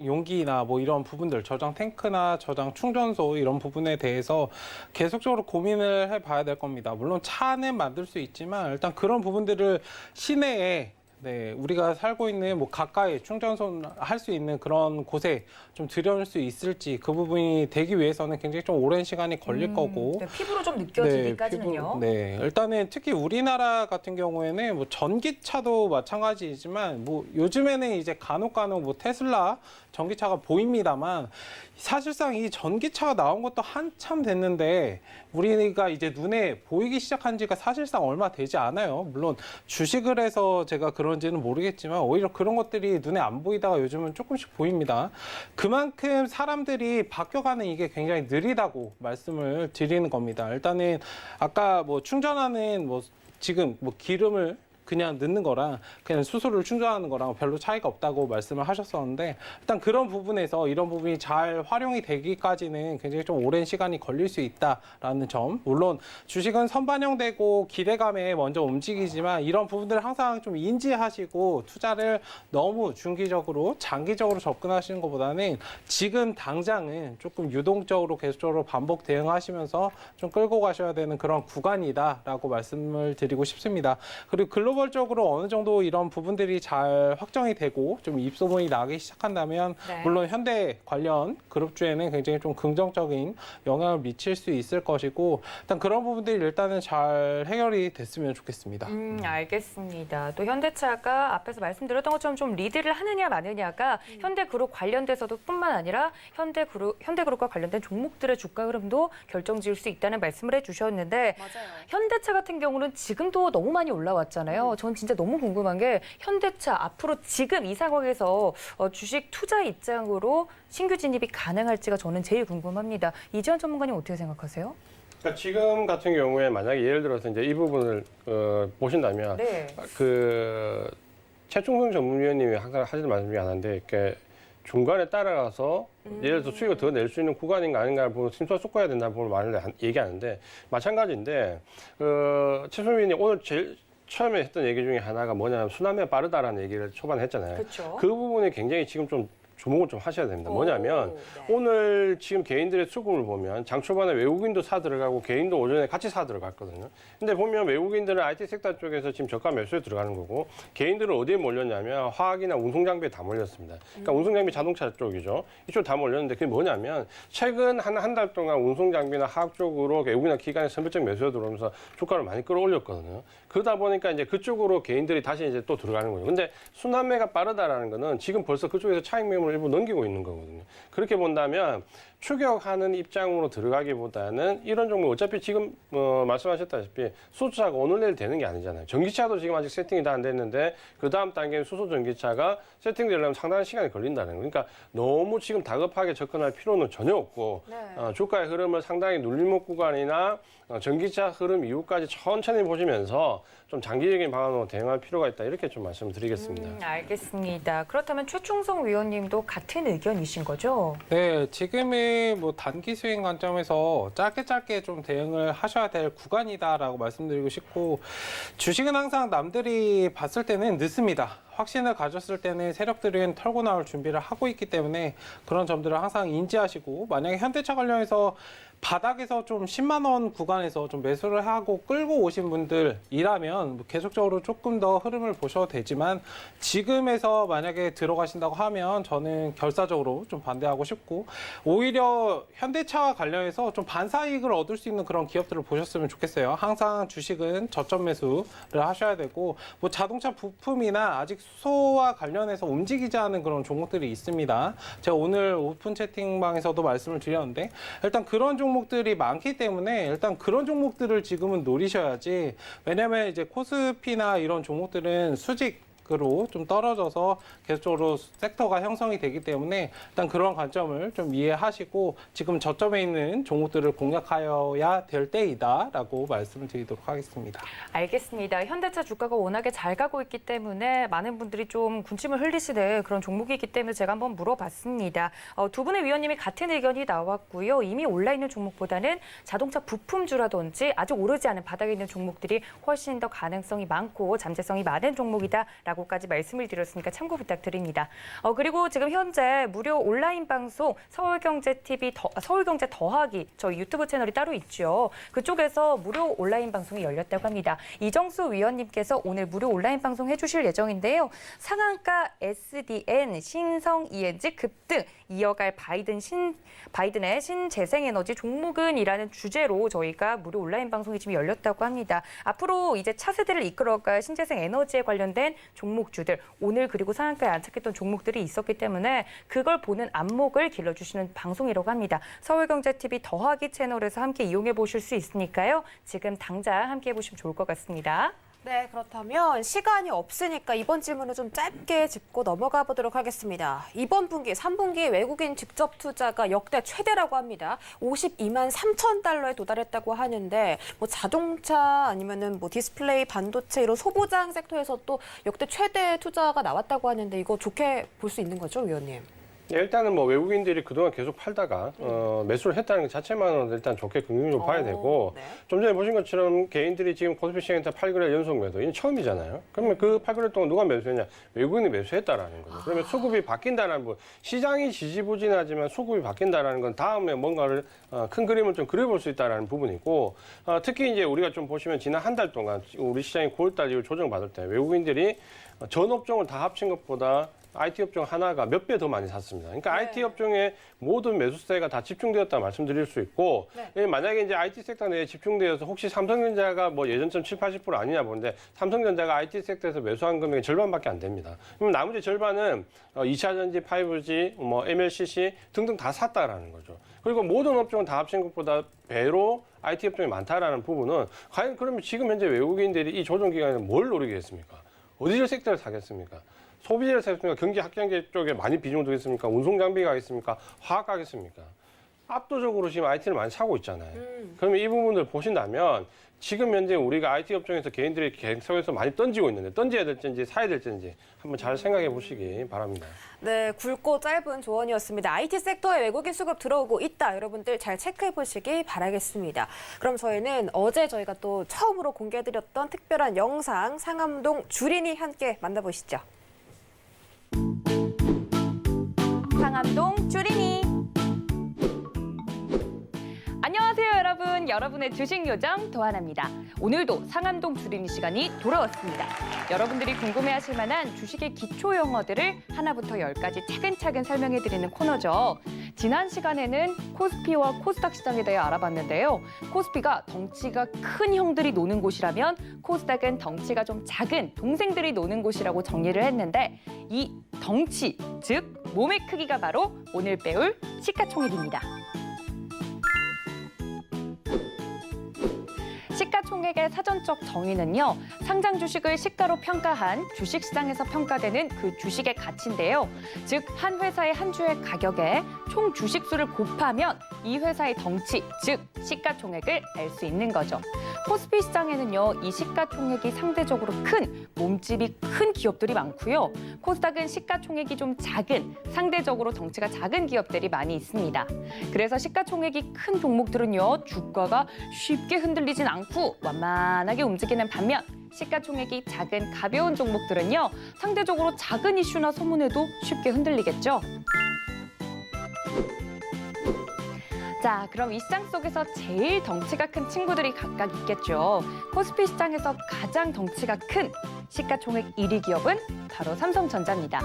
용기나 뭐 이런 부분들, 저장 탱크나 저장 충전소 이런 부분에 대해서 계속적으로 고민을 해봐야 될 겁니다. 물론 차는 만들 수 있지만 일단 그런 부분들을 시내에 우리가 살고 있는 뭐 가까이 충전소 할 수 있는 그런 곳에 좀 들여놓을 수 있을지 그 부분이 되기 위해서는 굉장히 좀 오랜 시간이 걸릴 거고. 네, 피부로 좀 느껴지기까지는요. 일단은 특히 우리나라 같은 경우에는 뭐 전기차도 마찬가지이지만 뭐 요즘에는 이제 간혹 뭐 테슬라 전기차가 보입니다만 사실상 이 전기차가 나온 것도 한참 됐는데 우리가 이제 눈에 보이기 시작한 지가 사실상 얼마 되지 않아요. 물론 주식을 해서 제가 그런지는 모르겠지만 오히려 그런 것들이 눈에 안 보이다가 요즘은 조금씩 보입니다. 그만큼 사람들이 바뀌어가는 이게 굉장히 느리다고 말씀을 드리는 겁니다. 일단은 아까 뭐 충전하는 뭐 지금 뭐 기름을 그냥 넣는 거랑 그냥 수소를 충전하는 거랑 별로 차이가 없다고 말씀을 하셨었는데 일단 그런 부분에서 이런 부분이 잘 활용이 되기까지는 굉장히 좀 오랜 시간이 걸릴 수 있다라는 점. 물론 주식은 선반영되고 기대감에 먼저 움직이지만 이런 부분들을 항상 좀 인지하시고 투자를 너무 중기적으로 장기적으로 접근하시는 것보다는 지금 당장은 조금 유동적으로 계속적으로 반복 대응하시면서 좀 끌고 가셔야 되는 그런 구간이다라고 말씀을 드리고 싶습니다. 그리고 글로벌 글로벌적으로 어느 정도 이런 부분들이 잘 확정이 되고 좀 입소문이 나기 시작한다면 네. 물론 현대 관련 그룹주에는 굉장히 좀 긍정적인 영향을 미칠 수 있을 것이고 일단 그런 부분들이 일단은 잘 해결이 됐으면 좋겠습니다. 알겠습니다. 또 현대차가 앞에서 말씀드렸던 것처럼 좀 리드를 하느냐 마느냐가 현대그룹 관련돼서도 뿐만 아니라 현대그룹과 관련된 종목들의 주가 흐름도 결정지을 수 있다는 말씀을 해주셨는데 맞아요. 현대차 같은 경우는 지금도 너무 많이 올라왔잖아요. 전 진짜 너무 궁금한 게 현대차 앞으로 지금 이 상황에서 주식 투자 입장으로 신규 진입이 가능할지가 저는 제일 궁금합니다. 이지현 전문가님 어떻게 생각하세요? 그러니까 지금 같은 경우에 만약에 예를 들어서 이제 이 부분을 보신다면 네. 그 최충성 전문위원님이 항상 하시는 말씀 중에 하나인데 이렇게 중간에 따라가서 예를 들어서 수익을 더 낼 수 있는 구간인가 아닌가를 보고 심사숙고해야 된다는 부분을 많이 얘기하는데 마찬가지인데 최충성 위원님 오늘 제일 처음에 했던 얘기 중에 하나가 뭐냐면 순환매가 빠르다라는 얘기를 초반에 했잖아요. 그렇죠. 그 부분이 굉장히 지금 좀 주목을 좀 하셔야 됩니다. 뭐냐면 네. 오늘 지금 개인들의 수급을 보면 장 초반에 외국인도 사 들어가고 개인도 오전에 같이 사 들어갔거든요. 근데 보면 외국인들은 IT 섹터 쪽에서 지금 저가 매수에 들어가는 거고 개인들은 어디에 몰렸냐면 화학이나 운송장비에 다 몰렸습니다. 그러니까 운송장비 자동차 쪽이죠. 이쪽 다 몰렸는데 그게 뭐냐면 최근 한 달 동안 운송장비나 화학 쪽으로 외국이나 기관의 선별적 매수에 들어오면서 주가를 많이 끌어올렸거든요. 그러다 보니까 이제 그쪽으로 개인들이 다시 이제 또 들어가는 거예요. 근데 순환매가 빠르다라는 거는 지금 벌써 그쪽에서 차익 매물을 일부 넘기고 있는 거거든요. 그렇게 본다면 추격하는 입장으로 들어가기보다는 이런 종목 어차피 지금 말씀하셨다시피 수소차가 오늘 내일 되는 게 아니잖아요. 전기차도 지금 아직 세팅이 다 안 됐는데 그 다음 단계는 수소 전기차가 세팅되려면 상당한 시간이 걸린다는 거예요. 그러니까 너무 지금 다급하게 접근할 필요는 전혀 없고 주가의 흐름을 상당히 눌림목 구간이나 전기차 흐름 이후까지 천천히 보시면서 좀 장기적인 방안으로 대응할 필요가 있다 이렇게 좀 말씀드리겠습니다. 알겠습니다. 그렇다면 최충성 위원님도 같은 의견이신 거죠? 네, 지금의 뭐 단기 수익 관점에서 짧게 좀 대응을 하셔야 될 구간이다라고 말씀드리고 싶고 주식은 항상 남들이 봤을 때는 늦습니다. 확신을 가졌을 때는 세력들은 털고 나올 준비를 하고 있기 때문에 그런 점들을 항상 인지하시고 만약에 현대차 관련해서 바닥에서 좀 10만 원 구간에서 좀 매수를 하고 끌고 오신 분들이라면 계속적으로 조금 더 흐름을 보셔도 되지만 지금에서 만약에 들어가신다고 하면 저는 결사적으로 좀 반대하고 싶고 오히려 현대차와 관련해서 좀 반사이익을 얻을 수 있는 그런 기업들을 보셨으면 좋겠어요. 항상 주식은 저점 매수를 하셔야 되고 뭐 자동차 부품이나 아직 수소와 관련해서 움직이지 않은 그런 종목들이 있습니다. 제가 오늘 오픈 채팅방에서도 말씀을 드렸는데 일단 그런 종목들이 많기 때문에 일단 그런 종목들을 지금은 노리셔야지. 왜냐면 이제 코스피나 이런 종목들은 수직으로 좀 떨어져서 계속적으로 섹터가 형성이 되기 때문에 일단 그런 관점을 좀 이해하시고 지금 저점에 있는 종목들을 공략하여야 될 때이다라고 말씀을 드리도록 하겠습니다. 알겠습니다. 현대차 주가가 워낙에 잘 가고 있기 때문에 많은 분들이 좀 군침을 흘리시는 그런 종목이기 때문에 제가 한번 물어봤습니다. 두 분의 위원님이 같은 의견이 나왔고요. 이미 올라있는 종목보다는 자동차 부품주라든지 아직 오르지 않은 바닥에 있는 종목들이 훨씬 더 가능성이 많고 잠재성이 많은 종목이다라고까지 말씀을 드렸으니까 참고 부탁드립니다. 그리고 지금 현재 무료 온라인 방송 서울경제TV 서울경제 더하기 저희 유튜브 채널이 따로 있죠. 그쪽에서 무료 온라인 방송이 열렸다고 합니다. 이정수 위원님께서 오늘 무료 온라인 방송 해주실 예정인데요. 상한가 SDN, 신성 ENG 급등, 이어갈 바이든의 신재생에너지 종목은이라는 주제로 저희가 무료 온라인 방송이 지금 열렸다고 합니다. 앞으로 이제 차세대를 이끌어갈 신재생에너지에 관련된 종목주들, 오늘 그리고 상한가에 안착했던 종목들이 있었기 때문에 그걸 보는 안목을 길러주시는 방송이라고 합니다. 서울경제TV 더하기 채널에서 함께 이용해 보실 수 있으니까요. 지금 당장 함께 해보시면 좋을 것 같습니다. 네, 그렇다면 시간이 없으니까 이번 질문을 좀 짧게 짚고 넘어가 보도록 하겠습니다. 이번 분기, 3분기 외국인 직접 투자가 역대 최대라고 합니다. 52만 3천 달러에 도달했다고 하는데 뭐 자동차 아니면은 뭐 디스플레이, 반도체 이런 소보장 섹터에서 또 역대 최대 투자가 나왔다고 하는데 이거 좋게 볼 수 있는 거죠, 위원님? 일단은 뭐 외국인들이 그동안 계속 팔다가 매수를 했다는 것 자체만으로는 일단 좋게 긍정적으로 봐야 되고 네. 좀 전에 보신 것처럼 개인들이 지금 코스피 시장에서 8개월 연속 매도 이건 처음이잖아요. 그러면 그 8개월 동안 누가 매수했냐? 외국인이 매수했다라는 거죠. 그러면 수급이 바뀐다는 거 시장이 지지부진하지만 수급이 바뀐다라는 건 다음에 뭔가를 큰 그림을 좀 그려볼 수 있다라는 부분이고 특히 이제 우리가 좀 보시면 지난 한 달 동안 우리 시장이 9월달 이후 조정받을 때 외국인들이 전 업종을 다 합친 것보다 IT 업종 하나가 몇 배 더 많이 샀습니다. 그러니까 네. IT 업종의 모든 매수세가 다 집중되었다 말씀드릴 수 있고 만약에 이제 IT 섹터 내에 집중되어서 혹시 삼성전자가 뭐 예전처럼 7, 80% 아니냐 보는데 삼성전자가 IT 섹터에서 매수한 금액이 절반밖에 안 됩니다. 그럼 나머지 절반은 2차 전지, 5G, 뭐 MLCC 등등 다 샀다라는 거죠. 그리고 모든 업종은 다 합친 것보다 배로 IT 업종이 많다라는 부분은 과연 그러면 지금 현재 외국인들이 이 조정 기간에 뭘 노리겠습니까? 어디를 섹터를 사겠습니까? 소비재를 사겠습니까? 경기 확장재 쪽에 많이 비중을 두겠습니까? 운송 장비 가겠습니까? 화학 가겠습니까? 압도적으로 지금 IT를 많이 사고 있잖아요. 그러면 이 부분을 보신다면 지금 현재 우리가 IT 업종에서 개인들이 계속해서 많이 던지고 있는데 던져야 될지 사야 될지 한번 잘 생각해 보시기 바랍니다. 네, 굵고 짧은 조언이었습니다. IT 섹터에 외국인 수급 들어오고 있다. 여러분들 잘 체크해 보시기 바라겠습니다. 그럼 저희는 어제 저희가 또 처음으로 공개해드렸던 특별한 영상 상암동 주린이 함께 만나보시죠. 상암동 주린이. 안녕하세요 여러분. 여러분의 주식 요정 도하나입니다. 오늘도 상암동 주린이 시간이 돌아왔습니다. 여러분들이 궁금해하실 만한 주식의 기초 용어들을 하나부터 10까지 차근차근 설명해드리는 코너죠. 지난 시간에는 코스피와 코스닥 시장에 대해 알아봤는데요. 코스피가 덩치가 큰 형들이 노는 곳이라면 코스닥은 덩치가 좀 작은 동생들이 노는 곳이라고 정리를 했는데 이 덩치, 즉 몸의 크기가 바로 오늘 배울 시가총액입니다. 시가총액의 사전적 정의는요. 상장 주식을 시가로 평가한 주식시장에서 평가되는 그 주식의 가치인데요. 즉, 한 회사의 한 주의 가격에 총 주식수를 곱하면 이 회사의 덩치, 즉 시가총액을 알 수 있는 거죠. 코스피 시장에는요. 이 시가총액이 상대적으로 큰, 몸집이 큰 기업들이 많고요. 코스닥은 시가총액이 좀 작은, 상대적으로 덩치가 작은 기업들이 많이 있습니다. 그래서 시가총액이 큰 종목들은요. 주가가 쉽게 흔들리진 않고 완만하게 움직이는 반면 시가총액이 작은 가벼운 종목들은요. 상대적으로 작은 이슈나 소문에도 쉽게 흔들리겠죠. 자, 그럼 이 시장 속에서 제일 덩치가 큰 친구들이 각각 있겠죠. 코스피 시장에서 가장 덩치가 큰 시가총액 1위 기업은 바로 삼성전자입니다.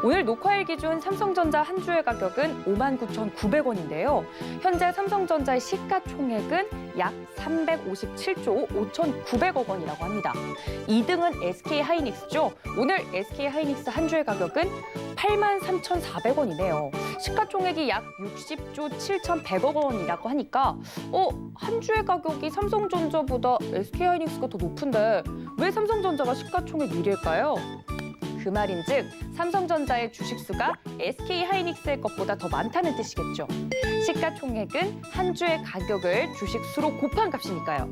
오늘 녹화일 기준 삼성전자 한 주의 가격은 59,900원인데요. 현재 삼성전자의 시가총액은 약 357조 5,900억 원이라고 합니다. 2등은 SK하이닉스죠. 오늘 SK하이닉스 한 주의 가격은 83,400원이네요. 시가총액이 약 60조 7,100억 원이라고 하니까 한 주의 가격이 삼성전자보다 SK하이닉스가 더 높은데 왜 삼성전자가 시가총액 1위일까요? 그 말인즉 삼성전자의 주식수가 SK하이닉스의 것보다 더 많다는 뜻이겠죠. 시가총액은 한 주의 가격을 주식수로 곱한 값이니까요.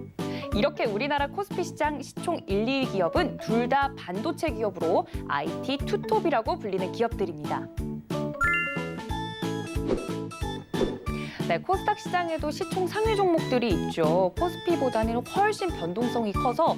이렇게 우리나라 코스피 시장 시총 1, 2위 기업은 둘 다 반도체 기업으로 IT 투톱이라고 불리는 기업들입니다. 네, 코스닥 시장에도 시총 상위 종목들이 있죠. 코스피보다는 훨씬 변동성이 커서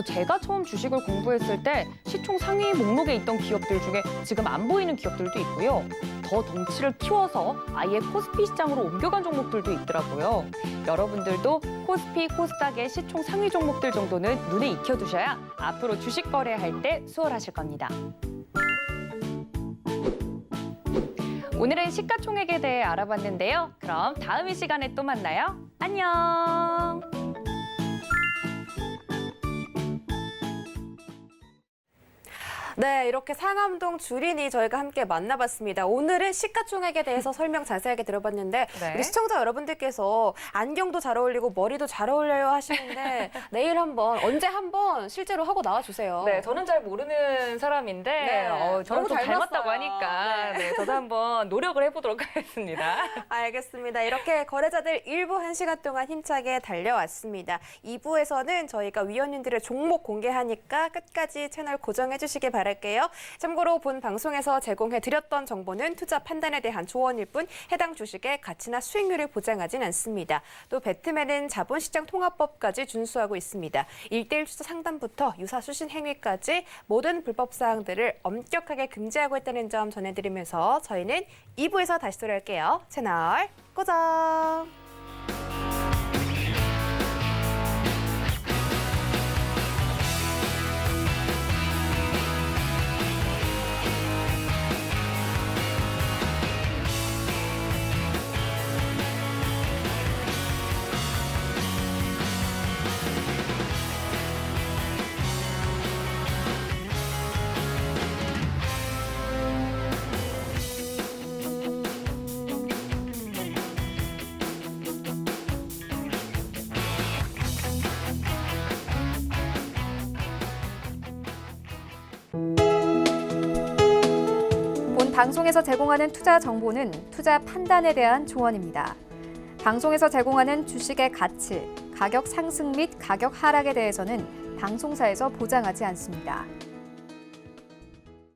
제가 처음 주식을 공부했을 때 시총 상위 목록에 있던 기업들 중에 지금 안 보이는 기업들도 있고요. 더 덩치를 키워서 아예 코스피 시장으로 옮겨간 종목들도 있더라고요. 여러분들도 코스피, 코스닥의 시총 상위 종목들 정도는 눈에 익혀두셔야 앞으로 주식 거래할 때 수월하실 겁니다. 오늘은 시가총액에 대해 알아봤는데요. 그럼 다음 이 시간에 또 만나요. 안녕! 네, 이렇게 상암동 주린이 저희가 함께 만나봤습니다. 오늘은 시가총액에 대해서 설명 자세하게 들어봤는데 네. 우리 시청자 여러분들께서 안경도 잘 어울리고 머리도 잘 어울려요 하시는데 내일 언제 한번 실제로 하고 나와주세요. 네, 저는 잘 모르는 사람인데 네, 저는 너무 좀 닮았어요. 닮았다고 하니까 네. 저도 한번 노력을 해보도록 하겠습니다. 알겠습니다. 이렇게 거래자들 1부 1시간 동안 힘차게 달려왔습니다. 2부에서는 저희가 위원님들의 종목 공개하니까 끝까지 채널 고정해 주시기 바랍니다. 바랄게요. 참고로 본 방송에서 제공해드렸던 정보는 투자 판단에 대한 조언일 뿐 해당 주식의 가치나 수익률을 보장하진 않습니다. 또 배트맨은 자본시장 통합법까지 준수하고 있습니다. 1:1 투자 상담부터 유사 수신 행위까지 모든 불법 사항들을 엄격하게 금지하고 있다는 점 전해드리면서 저희는 2부에서 다시 돌아올게요. 채널 고정! 본 방송에서 제공하는 투자 정보는 투자 판단에 대한 조언입니다. 방송에서 제공하는 주식의 가치, 가격 상승 및 가격 하락에 대해서는 방송사에서 보장하지 않습니다.